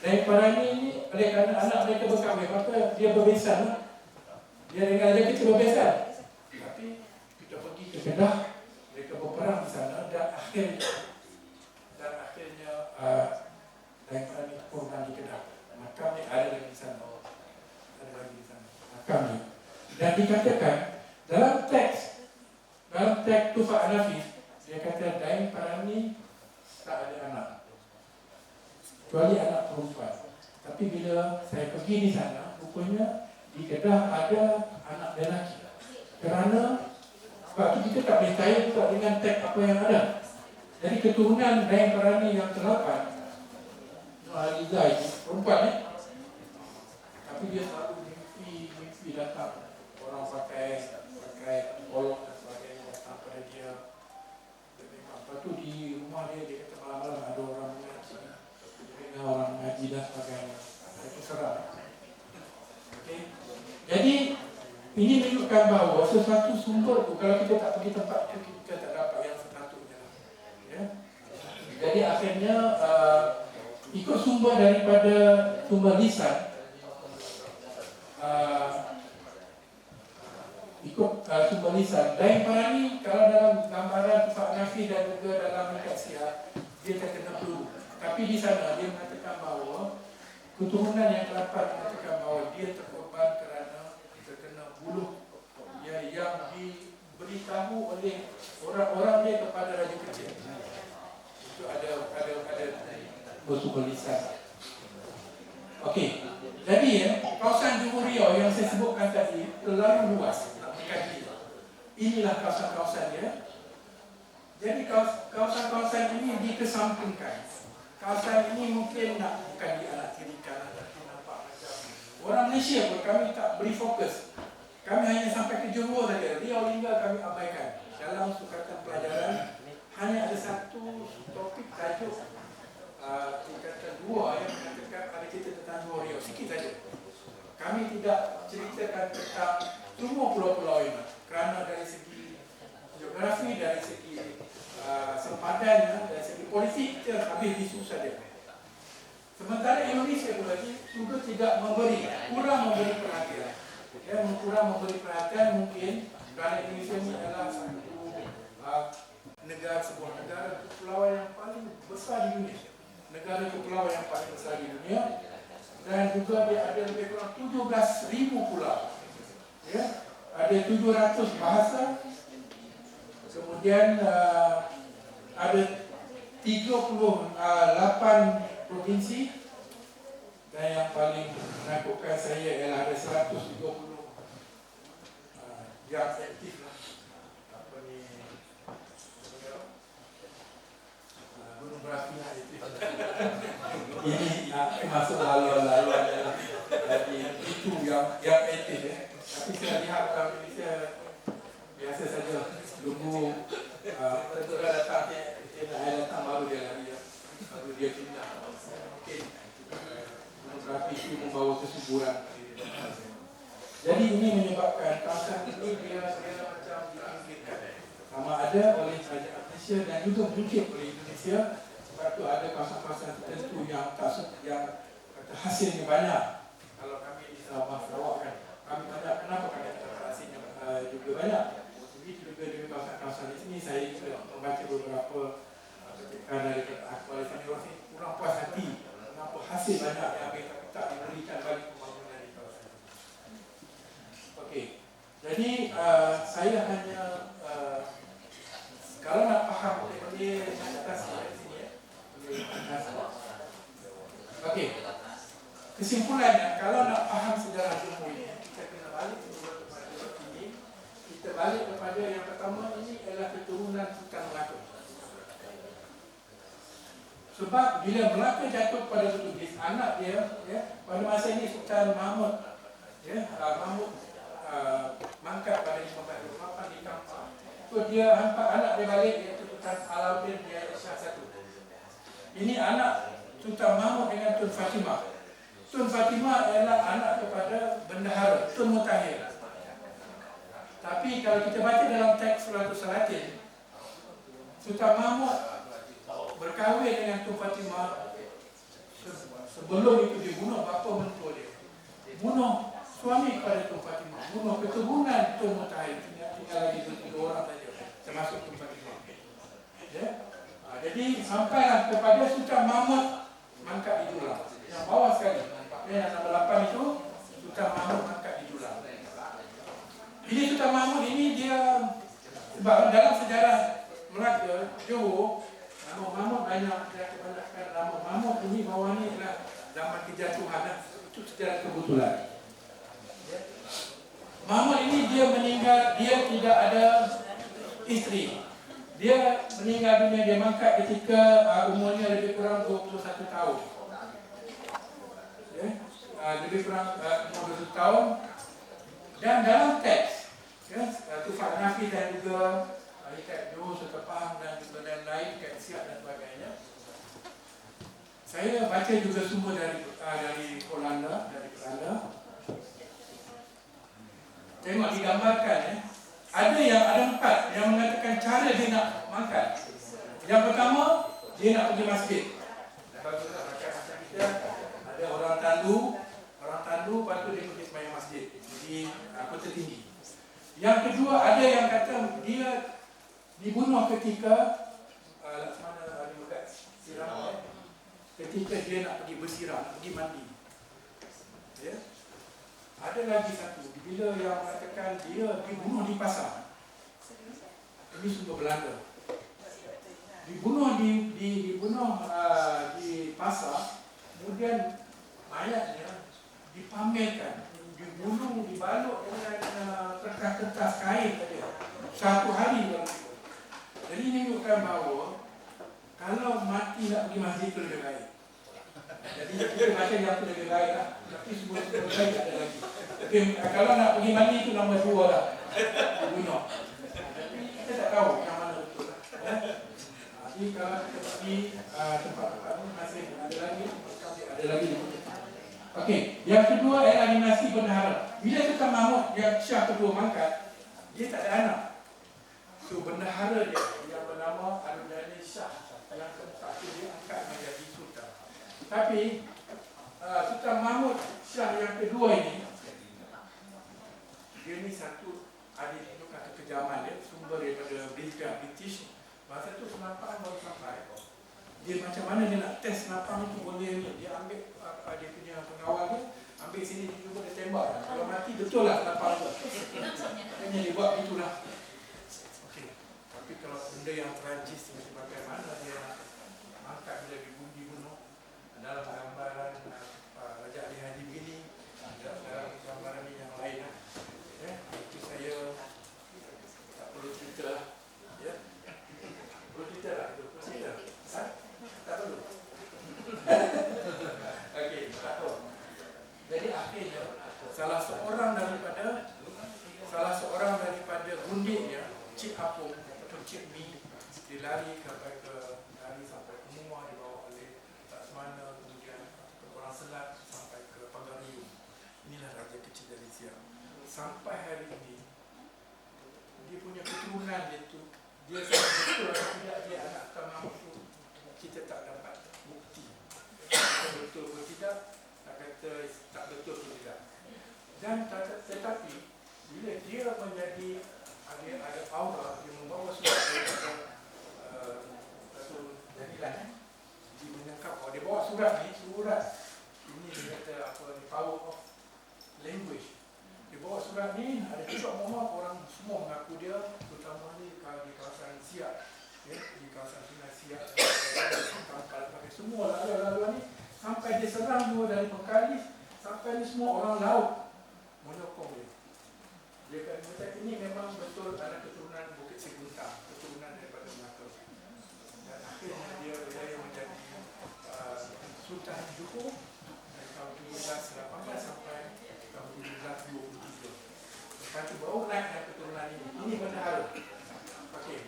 Daim Parani ini oleh kerana anak mereka berkahwin, maka dia berbesan. Dia dengan Raja Kecil berbesan. Tapi kita pergi ke Kedah, mereka berperang di sana dan akhirnya Daim Parani kurban di Kedah. Makamnya ada lagi di sana. Makamnya. Dan dikatakan dalam teks Tufah Nafis, dia kata Daim Parani tak ada anak, kecuali anak perempuan. Tapi bila saya pergi di sana, rupanya di Kedah ada anak lelaki. Kerana sebab itu kita tak boleh kaya juga dengan teks apa yang ada. Jadi keturunan Daeng Parani yang ke-8, Nur Aliza ini perempuan tapi dia selalu mimpi datang orang pakai polong dan sebagainya datang pada dia. Lepas tu di rumah dia kata malam-malam ada orang mengaji, dengar orang mengaji dan sebagainya. Itu seram. Okay. Jadi ini menunjukkan bahawa sesuatu sumber tu kalau kita tak pergi tempat itu kita tak dapat yang sepatutnya. Ya. Jadi akhirnya ikut sumber daripada sumber lisan, sumber lisan Daeng Parani kalau dalam gambaran Pak Nafi dan juga dalam Mekasia dia terkena peluru. Tapi di sana dia mengatakan bahawa keturunan yang ke-8 mengatakan bahawa dia terkorban kerana terkena buluh yang diberitahu oleh orang-orang dia kepada Raja Kecil. Itu ada bersumber lisan. Okey. Jadi kawasan Johor Riau yang saya sebutkan tadi terlalu luas nak dikaji. Inilah kawasan-kawasan dia. Jadi kawasan-kawasan ini dikesampingkan. Kawasan ini mungkin bukan dianaktirikan, tapi nampak macam orang Malaysia pun kami tak beri fokus. Kami hanya sampai ke Johor saja. Riau Lingga kami abaikan. Dalam sukatan pelajaran hanya ada satu topik tajuk tingkatan 2 yang mengatakan pada kita tentang Johor Riau. Sikit saja. Kami tidak ceritakan tentang semua pulau-pulau ini kerana dari segi geografi, dari segi sempadan, dari segi politik kita habis isu saja. Sementara Indonesia pula juga tidak kurang memberi perhatian. Kurang memberi perhatian mungkin kerana Indonesia ini adalah satu sebuah negara kepulauan yang paling besar di dunia. Negara kepulauan yang paling besar di dunia. Dan juga dia ada lebih kurang 17,000 pulau. Ya, ada 700 bahasa. Kemudian ada 38 provinsi. Dan yang paling menakutkan saya ialah ada 130 yang aktif lah. Gunung berapi lah itu. Ini masuk lalu-lalu. Jadi itu yang aktif ya. Tapi saya lihat orang Indonesia biasa saja. Tunggu tentera datang dia datang baru dia lari ya. Baru dia pindah. Okey. Gunung berapi itu membawa kesuburan. Jadi ini menyebabkan kawasan ini dia macam diambilkan. Sama ada oleh kerajaan Malaysia dan juga mungkin oleh Indonesia. Sebab itu ada kawasan-kawasan tertentu yang kata hasilnya banyak. Kalau kami di Sarawak kan, kami banyak. Kenapa kami kata hasilnya juga banyak? Begitu juga di kawasan-kawasan di sini saya juga membaca beberapa ketika dari aktualisasi ini kurang puas hati. Kenapa hasil banyak yang tak diberikan bagi pembangunan di kawasan. Okey. Jadi saya hanya kalau nak faham boleh atas sini ya. Okey. Kesimpulannya kalau nak faham sejarah Johor ini kita kena balik kepada ini. Kita balik kepada yang pertama ini adalah keturunan Sultan Melaka. Sebab bila Melaka jatuh pada Portugis, anak dia ya, pada masa ini Sultan Mahmud ya, Mahmud mangkat pada 1528 di Kampar. So dia hantar anak dia balik iaitu Sultan Alauddin dia Shah I. Ini anak Sultan Mahmud dengan Tun Fatimah. Tun Fatimah ialah anak kepada Bendahara Tun Mutahir. Tapi kalau kita baca dalam teks Suratul Salatin, Sultan Mahmud berkahwin dengan Tun Fatimah sebelum itu dia bunuh bapa mentua dia. Bunuh suami kepada Tun Fatimah, bunuh keturunan Tun Mutahir. Tinggal lagi 2 orang saja termasuk Tun Fatimah. Ya. Jadi sampailah kepada Sultan Mahmud mangkat di Julang. Yang bawah sekali. Yang nombor 8 itu Sultan Mahmud mangkat di Julang. Jadi Sultan Mahmud ini dia sebab dalam sejarah Melaka Johor nama Mahmud banyak dia kebanyakan nama Mahmud ini bawah ni adalah zaman kejatuhan. Itu sejarah kebetulan. Mahmud ini dia meninggal, dia tidak ada isteri. Dia meninggal dunia, dia mangkat ketika umurnya lebih kurang 21 tahun. Ya, lebih kurang umur 21 tahun. Dan dalam teks, ya, Tufat Nafi dan juga Ikat Jauh Serta Paham dan juga lain-lain, Ikat Siap dan sebagainya. Saya baca juga sumber dari Kolanda, Tengok digambarkan, ya. Ada 4 yang mengatakan cara dia nak makan. Yang pertama, dia nak pergi masjid. Bagus tak makan macam kita? Ada orang tandu, lepas tu dia pergi sembahyang masjid di Kota Tinggi. Yang kedua, ada yang kata dia dibunuh ketika Laksamana ada dekat siram, ketika dia nak pergi bersirah, nak pergi mandi. Ya. Ada lagi satu, bila yang mengatakan dia dibunuh di pasar. Ini sumber Belanda. Dibunuh di pasar, kemudian mayatnya dipamerkan, dibunuh, dibalut dengan kertas kain saja. 1 hari dalam itu. Jadi ini menunjukkan bahawa kalau mati nak pergi masjid itu lebih baik. Jadi kita baca yang itu lebih baik lah. Tapi semua lebih baik tak ada lagi. Tapi kalau nak pergi mandi itu nombor 2 lah. Dibunuh. Tapi kita tak tahu yang mana betul. Jadi kalau kita pergi tempat-tempat ini masih ada lagi. Okey, yang kedua ialah dinasti bendahara. Bila Sultan Mahmud yang Shah kedua mangkat, dia tak ada anak. So bendahara dia yang bernama Al-Dani Shah yang keempat dia angkat menjadi sultan. Tapi Sultan Mahmud Shah yang kedua ini, dia ni satu ada kekejaman dia, sumber daripada British. Masa tu senapang baru sampai. Dia macam mana dia nak test senapang itu boleh ni. Dia ambil dia punya pengawal dia, ambil sini dia cuba dia tembak. Kalau mati betul lah senapang tu. Maknanya dia buat itulah. Okey. Tapi kalau benda yang tragis macam bagaimana dia angkat bila dibunuh dalam gambaran Raja Ali Haji Bini, dalam gambaran yang lain lah. Ya, itu saya tak perlu cerita lah. Ya. Perlu cerita lah. Tak perlu. Okey, tak tahu. Jadi akhirnya salah seorang daripada gundiknya, Cik Apung atau Cik Mi, dia lari sampai ke Umumah, dibawa oleh Laksamana, kemudian orang Selat sampai ke Pagarium. Inilah raja kecil dari Siam. Sampai hari ini dia punya keturunan dia sangat betul atau tidak dia anak Sultan Mahmud tu, kita tak dapat bukti betul atau tidak, tak kata tak betul atau tidak. Dan tetapi bila dia menjadi ada aura, dia membawa surat daripada Rasul Jadilan, dia menangkap dia bawa surat ini dia kata apa, the power of language. Dia bawa surat ni, ada juga orang semua mengaku dia, terutama ni di kawasan Siak, ya, di kawasan Sungai Siak, pakai semua lalu-lalu ni, sampai dia serang dua dari Pekalis, sampai ni semua orang laut menyokong dia. Dia kata ini memang betul ada keturunan Bukit Seguntang, keturunan daripada Melaka. Dan akhirnya dia menjadi Sultan Johor dari tahun 1718 sampai tahun 1723. Lepas itu baru naik dengan keturunan ini. Ini bendahara. Okey.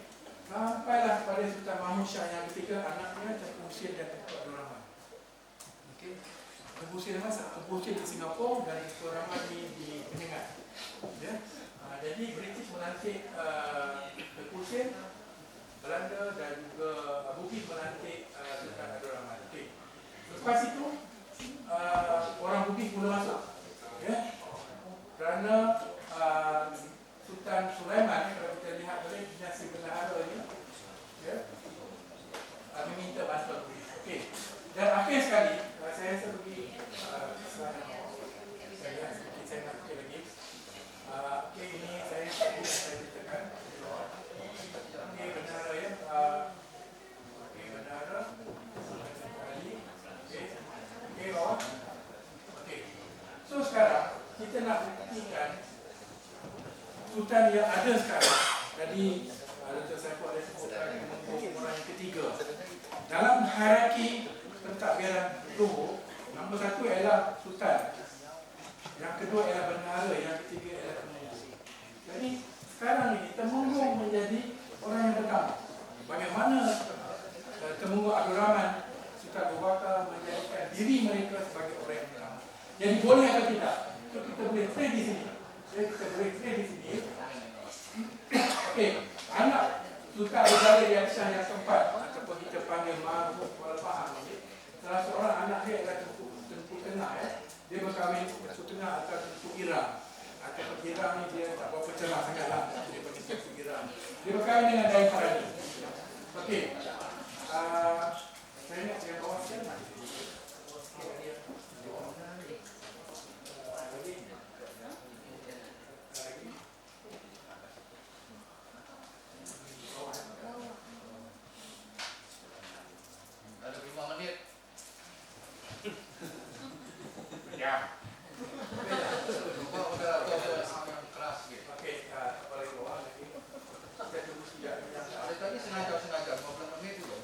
Sampailah kepada Sultan Mahmud Shah yang ketiga, anaknya Tengku Husin dan Tengku Abdul Rahman. Okey. Tengku Husin di Singapura dan Tengku Rahman di Penyengat. Ya. Jadi British melantik Tengku Husin, Belanda dan juga Bugis melantik Sultan Abdul Rahman. Okey. Lepas itu orang Bugis mula masuk. Ya. Kerana Sultan Sulaiman, kalau kita lihat boleh dinasti bendahara ini, ya, meminta bantuan Bugis. Okey. Dan akhir sekali saya rasa pergi saya nak pergi lagi. Okey, ini saya ceritakan. Okey, bendahara ya. Okey, bendahara. Okey, bawah. Okey. So sekarang kita nak buktikan sultan yang ada sekarang. Jadi Dr. Saiful ada sebutkan orang yang ketiga. Dalam hierarki pentadbiran Johor, nombor satu ialah sultan, yang kedua ialah bendahara, yang ketiga ialah temenggung. Jadi sekarang ini temenggung menjadi orang yang pertama. Bagaimana Temenggung Abdul Rahman Sultan Abu Bakar menjadikan diri mereka sebagai orang yang pertama. Jadi boleh atau tidak? Kita boleh trade di sini. Kita boleh trade di sini. Okey, anak Sultan Abu Bakar yang Shah yang keempat, ataupun kita panggil Mahmud Kuala Faham ini, salah seorang anak dia adalah Tengku Tengah ya. Dia berkahwin Tengku Tengah atau Tengku Iram. Atau Iram ni dia tak berapa cerah sangatlah. Dia panggil Tengku Iram. Dia berkahwin dengan Dai Farani. Okey. Saya nak yang bawah sekali. Ada 5 menit. Ya. Lupa moderator yang keras sikit. Okey, apa lagi bawah lagi? Kita tunggu sekejap. Ada tadi sengaja 15 menit dulu.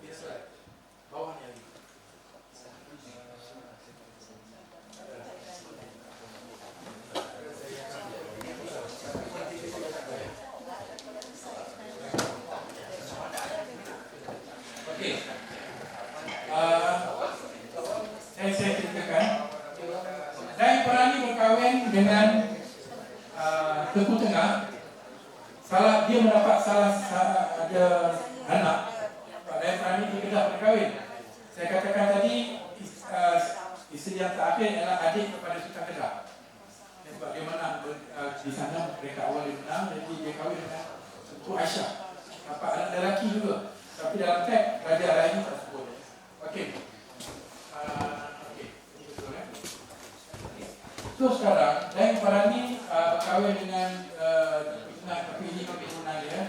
Biasa. Bawahnya lagi. Okey. Saya ceritakan. Dai Farani berkahwin dengan Tengku Tengah. Dia mendapat ada anak. Pak Dai Farani di Kedah berkahwin. Saya katakan tadi isteri yang terakhir adalah adik kepada Sultan Kedah. Sebab dia menang di sana, mereka awal dia menang, jadi dia kahwin dengan Tengku Aisyah. Dapat anak lelaki juga. Tapi dalam teks Raja Raini tak sebut. Okey. Ini betul ya. So sekarang Dai Farani berkahwin dengan tapi ini keturunan dia.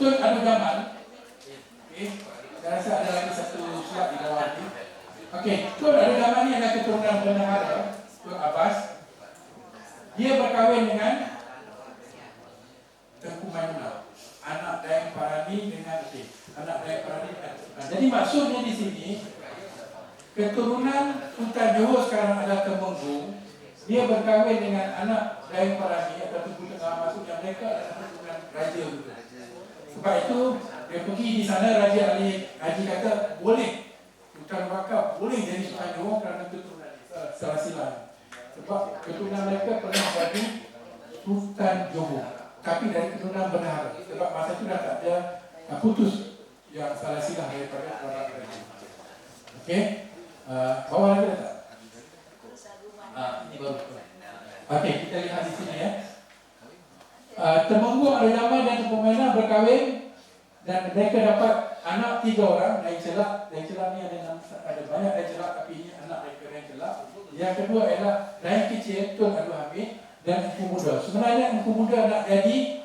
Tun Abdul Jamal. Okey. Saya rasa ada lagi satu slide di bawah ni. Okey, Tun Abdul Jamal ni adalah keturunan bendahara Tun Abbas. Dia berkahwin dengan Tengku Maimunah, anak Dai Farani dengan anak Dai Farani. Jadi maksudnya di sini keturunan Sultan Johor sekarang adalah Temenggung. Dia berkahwin dengan anak Dai Farani atau Tengku Tengah, maksudnya mereka adalah keturunan raja juga. Sebab itu dia pergi di sana, Raja Ali Haji kata boleh Sultan Bakar boleh jadi Sultan Johor kerana keturunan salah silang. Sebab keturunan mereka pernah jadi Sultan Johor, tapi dari keturunan bendahara. Sebab masa itu dah tak ada putus yang salah silang daripada orang raja. Okey, bawah lagi tak? Ini baru. Okey, kita lihat di sini ya. Temenggung Abdul Jamal dan Tengku Maimunah berkahwin dan mereka dapat anak 3 orang. Dai Celak ni ada banyak Dai Celak, tapi ini anak mereka Dai Celak. Yang kedua ialah Dai Kecil Tun Abdul Hamid dan Empu Muda. Sebenarnya Empu Muda nak jadi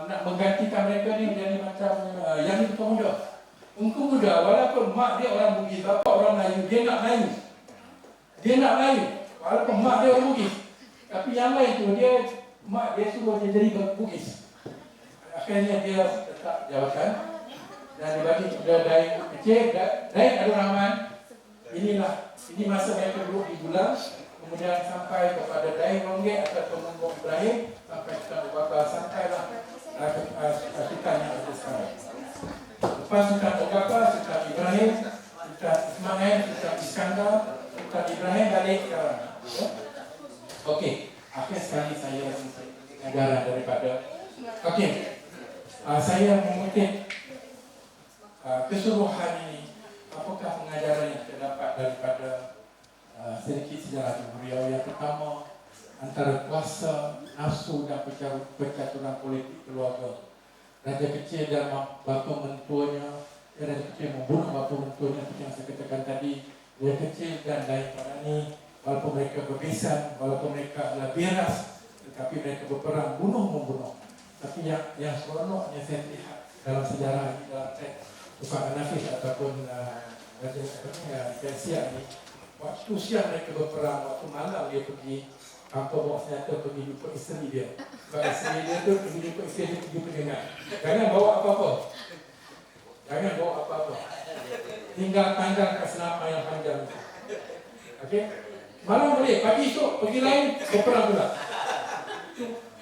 nak menggantikan mereka ni menjadi macam yang Empu Muda. Empu Muda walaupun mak dia orang Bugis, bapa orang Melayu, dia nak Melayu. Walaupun mak dia orang Bugis, tapi yang lain tu mak dia suruh dia jadi Bugis. Akhirnya dia letak jawatan dan dibagi kepada Dai Kecil, Dai Abdul Rahman. Ini masa mereka duduk di Bulang, kemudian sampai kepada Dai Ronggek atau Temenggung Ibrahim, sampai Sultan Abu Bakar, sampailah Sultan yang ada sekarang. Lepas Sultan Abu Bakar, Sultan Ibrahim, Sultan Ismail, Sultan Iskandar, Sultan Ibrahim balik sekarang. Okey, akhir sekali saya ajaran daripada. Okey, saya mengutip keseluruhan ini. Apakah pengajaran yang kita dapat daripada sedikit sejarah beliau? Yang pertama, antara kuasa, nafsu dan percaturan politik keluarga. Raja Kecil dan bapa mentuanya, Raja Kecil membunuh bapa mentuanya seperti yang saya katakan tadi. Raja Kecil dan Dai Farani, walaupun mereka berbesan, walaupun mereka adalah biras, tetapi mereka berperang bunuh-membunuh. Tapi yang seronoknya saya lihat dalam sejarah ini, dalam teks Tufan Nafis ataupun Persia ni, waktu siang mereka berperang, waktu malam dia pergi tanpa bawa senjata pergi jumpa isteri dia. Sebab isteri dia tu pergi jumpa isteri dia pergi pendengar. Jangan bawa apa-apa. Jangan bawa apa-apa. Tinggal tanggalkan senapan yang panjang itu. Okey? Malam boleh, pagi esok pergi lain berperang pula.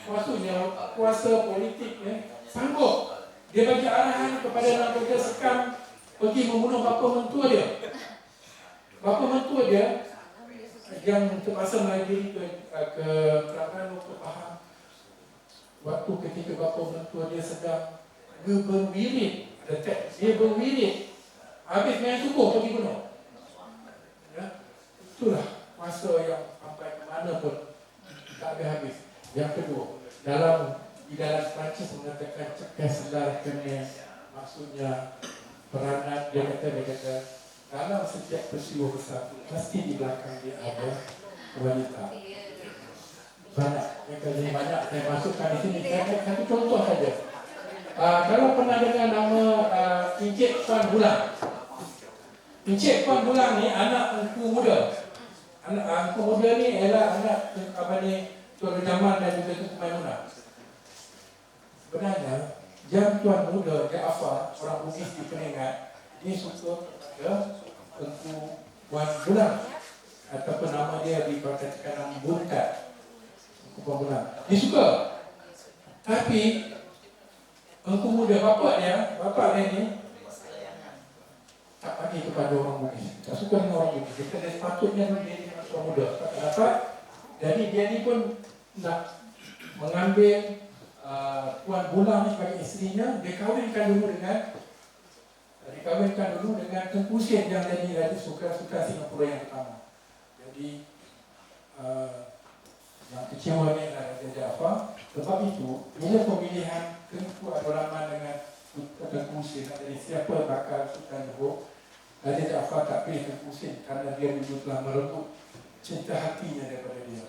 Maksudnya kuasa politik sanggup. Dia bagi arahan kepada nakoda sekam pergi membunuh bapa mentua dia. Bapa mentua dia yang terpaksa melarikan ke perangan untuk faham. Waktu ketika bapa mentua dia sedang berwirid, ada teks, dia berwirid. Habis main subuh pergi bunuh. Ya? Itulah masa yang sampai ke mana pun tak habis-habis. Yang kedua, di dalam Perancis mengatakan cekah sedar kena, maksudnya peranan dia kata dalam setiap peristiwa besar mesti di belakang dia ada wanita. Banyak saya masukkan di sini. Saya satu contoh saja. Kalau pernah dengar nama Encik Puan Bulang. Encik Puan Bulang ni anak Engku Muda. Engku Muda ni ialah anak Tuan Jamal dan juga Tuan Maimunah. Sebenarnya Jam Tuan Muda Jaafar, orang Bugis di Penengat, dia suka Engku Puan Bulang, ataupun nama dia diperkatakan nama Buntat. Engku Puan Bulang dia suka. Tapi Engku Muda bapa dia ni tak bagi kepada orang Bugis, tak suka dengan orang Bugis. Dia sepatutnya dia dengan orang muda. Kenapa? Jadi dia ni pun nak mengambil Puan Bulang ni sebagai isterinya. Dia kahwinkan dulu dengan Tengku Hussein yang jadi Raja Sukan Singapura yang pertama. Jadi yang kecewa ni adalah Raja Jaafar. Sebab itu bila pemilihan Tengku Abdul Rahman dengan Tengku Hussein, jadi siapa bakal Sultan Johor, Raja Jaafar tak pilih Tengku Hussein kerana dia dulu telah merebut cinta hatinya daripada dia.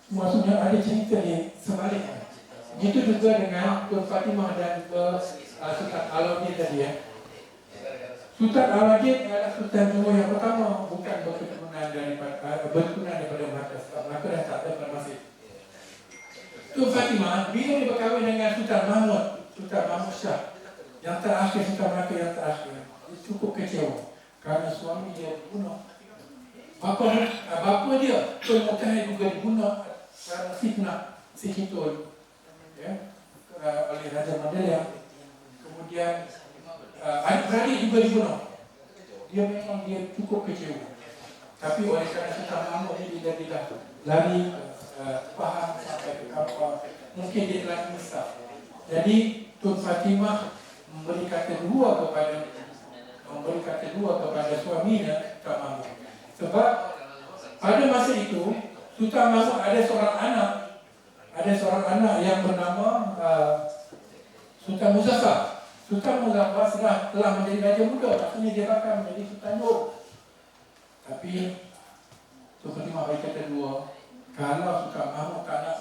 Maksudnya ada cerita ni sebaliknya. Begitu juga dengan Tun Fatimah dan juga Sultan Alauddin tadi ya. Sultan Alauddin adalah Sultan Johor yang pertama, bukan berketurunan daripada Melaka dan tak ada pada masa itu. Tun Fatimah bila dia berkahwin dengan Sultan Mahmud Shah yang terakhir, Sultan Melaka yang terakhir, dia cukup kecewa kerana suami dia dibunuh. Bapa dia Tun Mutahid juga dibunuh kerana fitnah Sikitun oleh Raja Mandela. Kemudian adik-beradik juga dibunuh. Dia memang cukup kecewa. Tapi oleh kerana Sultan Mahmud ni dia dah lari faham sampai ke kapal, mungkin dia telah menyesal. Jadi Tun Fatimah memberi kata dua kepada suaminya, Sultan Mahmud. Sebab pada masa itu Sultan Mahmud ada seorang anak yang bernama Sultan Muzaffar. Sultan Muzaffar telah menjadi raja muda, maksudnya dia bakal menjadi Sultan Johor. Tapi Tun Fatimah bagi kata dua, kalau Sultan Mahmud tak nak,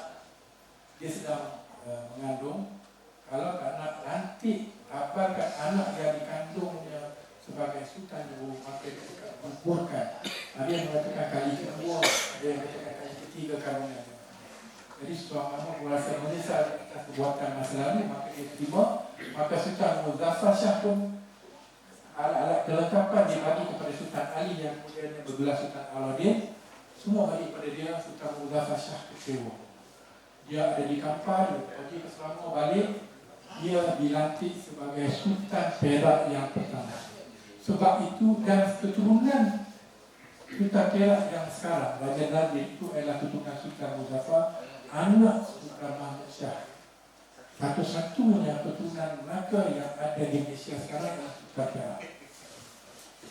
dia sedang mengandung, kalau tak nak nanti dapatkan anak yang dikandungnya sebagai Sultan Johor, maka dia akan menguburkan. Ada yang mengatakan kali kedua, ada yang mengatakan kali ketiga kandungan. Jadi Sultan Mahmud merasa menyesal atas perbuatan masa lalu, maka dia terima. Maka Sultan Muzaffar Shah pun alat-alat kelengkapan dia bagi kepada Sultan Ali yang kemudian bergelar Sultan Alauddin. Semua bagi kepada dia. Sultan Muzaffar Shah kecewa. Dia ada di Kampar, pergi ke Selangor balik, dia dilantik sebagai Sultan Perak yang pertama. Sebab itu dan keturunan Sultan Perak yang sekarang, Raja Nadir itu adalah keturunan Sultan Muzaffar, anak Sultan Mahmud Shah. Satu-satunya keturunan Melaka yang ada di Malaysia sekarang adalah Sultan Perak.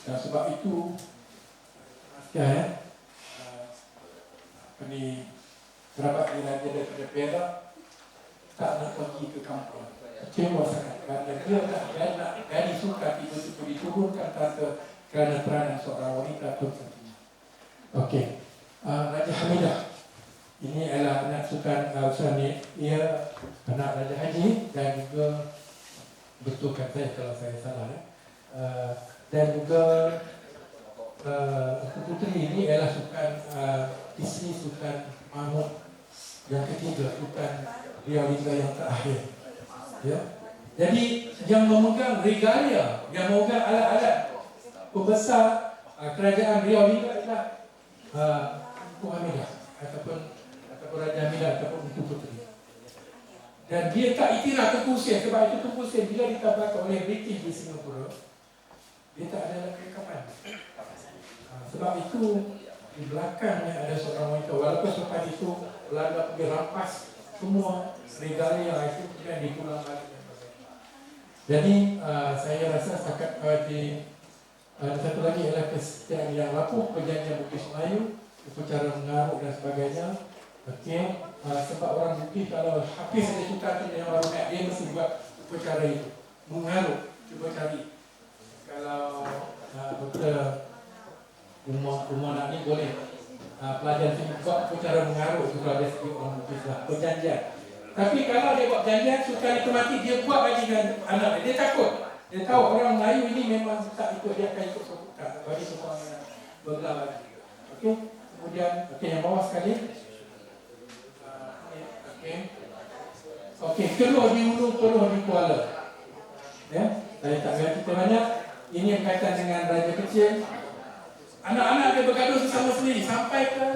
Dan sebab itu kerabat diraja daripada Perak tak nak pergi ke kampung. Kecewa sangat kerana dia nak dari suka tiba-tiba diturunkan kerana peranan seorang wanita Tun Fatimah. Okey, Raja Hamidah ini adalah anak Sukan Ustaz ni, ia anak Raja Haji dan juga betulkan saya kalau saya salah dan juga Puteri ini adalah Sukan isteri Sultan Mahmud yang ketiga, Sultan Riau Lingga yang terakhir. Ya. Jadi yang memegang regalia, yang memegang alat-alat pembesar kerajaan Riau Lingga adalah Tunku Hamidah ataupun Raja Hamidah ataupun Tunku Puteri. Dan dia tak iktiraf Tunku Hussein, sebab itu Tunku Hussein bila ditabatkan oleh British di Singapura, dia tak ada rekaman. Sebab itu di belakangnya ada seorang wanita, walaupun selepas itu Belanda pergi rampas semua regalia itu kemudian dipulang balik. Jadi saya rasa setakat satu lagi ialah kesetiaan yang laku, perjanjian Bugis Melayu, upacara mengarut dan sebagainya. Okey, sebab orang Bugis kalau habis ada sukan yang baru naik, dia mesti buat upacara itu. Mengarut, cuba cari. Kalau betul rumah nak ni boleh pelajar sini buat upacara mengarut itu kalau dia segi orang Bugis lah, perjanjian. Tapi kalau dia buat perjanjian, sukan itu mati, dia buat lagi dengan anak dia takut. Dia tahu orang Melayu ini memang tak ikut, dia akan ikut sukan. Bagi semua yang bergelar lagi. Okey, kemudian yang bawah sekali. Okey, keluar di Hulu, keluar di Kuala. Ya, saya tak biar kita banyak. Ini berkaitan dengan Raja Kecil. Anak-anak dia bergaduh sesama sendiri sampai ke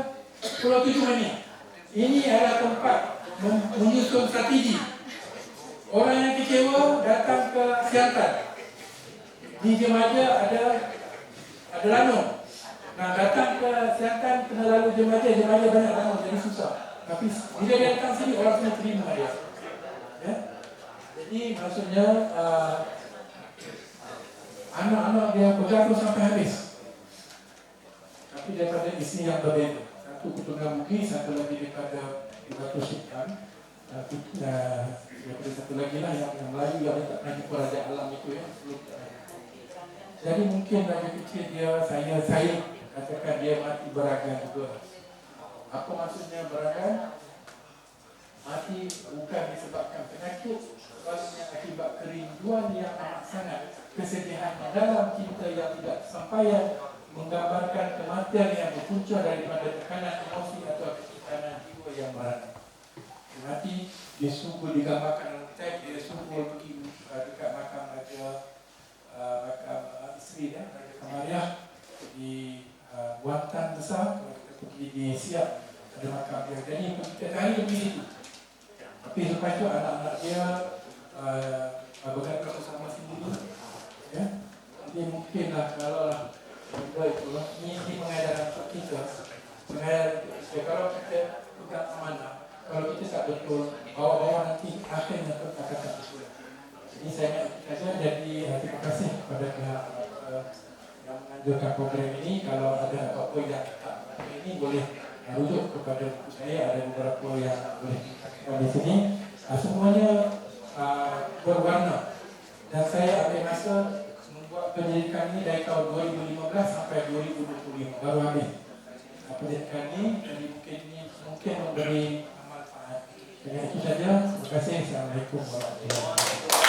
Pulau Tujuh Mania. Ini adalah tempat menyusun strategi. Orang yang kecewa datang ke Siantan. Di Jemaja ada lanung. Nah, datang ke Siantan kena lalu Jemaja banyak lanung, jadi susah. Tapi bila dia datang sini, orang semua terima dia. Ya? Jadi maksudnya anak-anak dia bergaduh sampai habis. Tapi daripada isi yang berbeza. Satu Keturunan Bugis, satu lagi daripada Batu Sultan. Daripada satu lagi lah yang Melayu yang tak pernah jumpa Raja Alam itu ya. Jadi mungkin Raja Kecil dia, saya katakan dia mati beragan juga. Apa maksudnya beragan? Mati bukan disebabkan penyakit, sebaliknya akibat kerinduan yang amat sangat, kesedihan dalam cinta yang tidak sampaian, menggambarkan kematian yang berpunca daripada tekanan emosi atau tekanan jiwa yang berat. Mati dia sungguh digambarkan dalam teks, dia sungguh pergi dekat makam makam isteri dia, Raja Kamariah di Buantan Besar. Kalau kita pergi di Siap ada makam dia. Jadi kita hari pergi situ. Tapi lepas itu anak-anak dia bergaduh bersama sendiri. Ya, jadi mungkinlah kalau lah itulah ini pengajaran untuk kita. Kalau kita pegang amanah, kalau kita tak betul, bawa-bawa nanti akhirnya kita akan tak betul. Jadi saya nak saja, jadi terima kasih kepada pihak yang menganjurkan program ini. Kalau ada apa-apa yang tak ini boleh rujuk kepada buku saya, ada beberapa yang boleh dikatakan di sini. Semuanya berwarna dan saya ambil masa membuat penyelidikan ini dari tahun 2015 sampai 2025 baru habis. Penyelidikan ini, jadi mungkin memberi manfaat. Dengan itu saja, terima kasih. Assalamualaikum warahmatullahi wabarakatuh.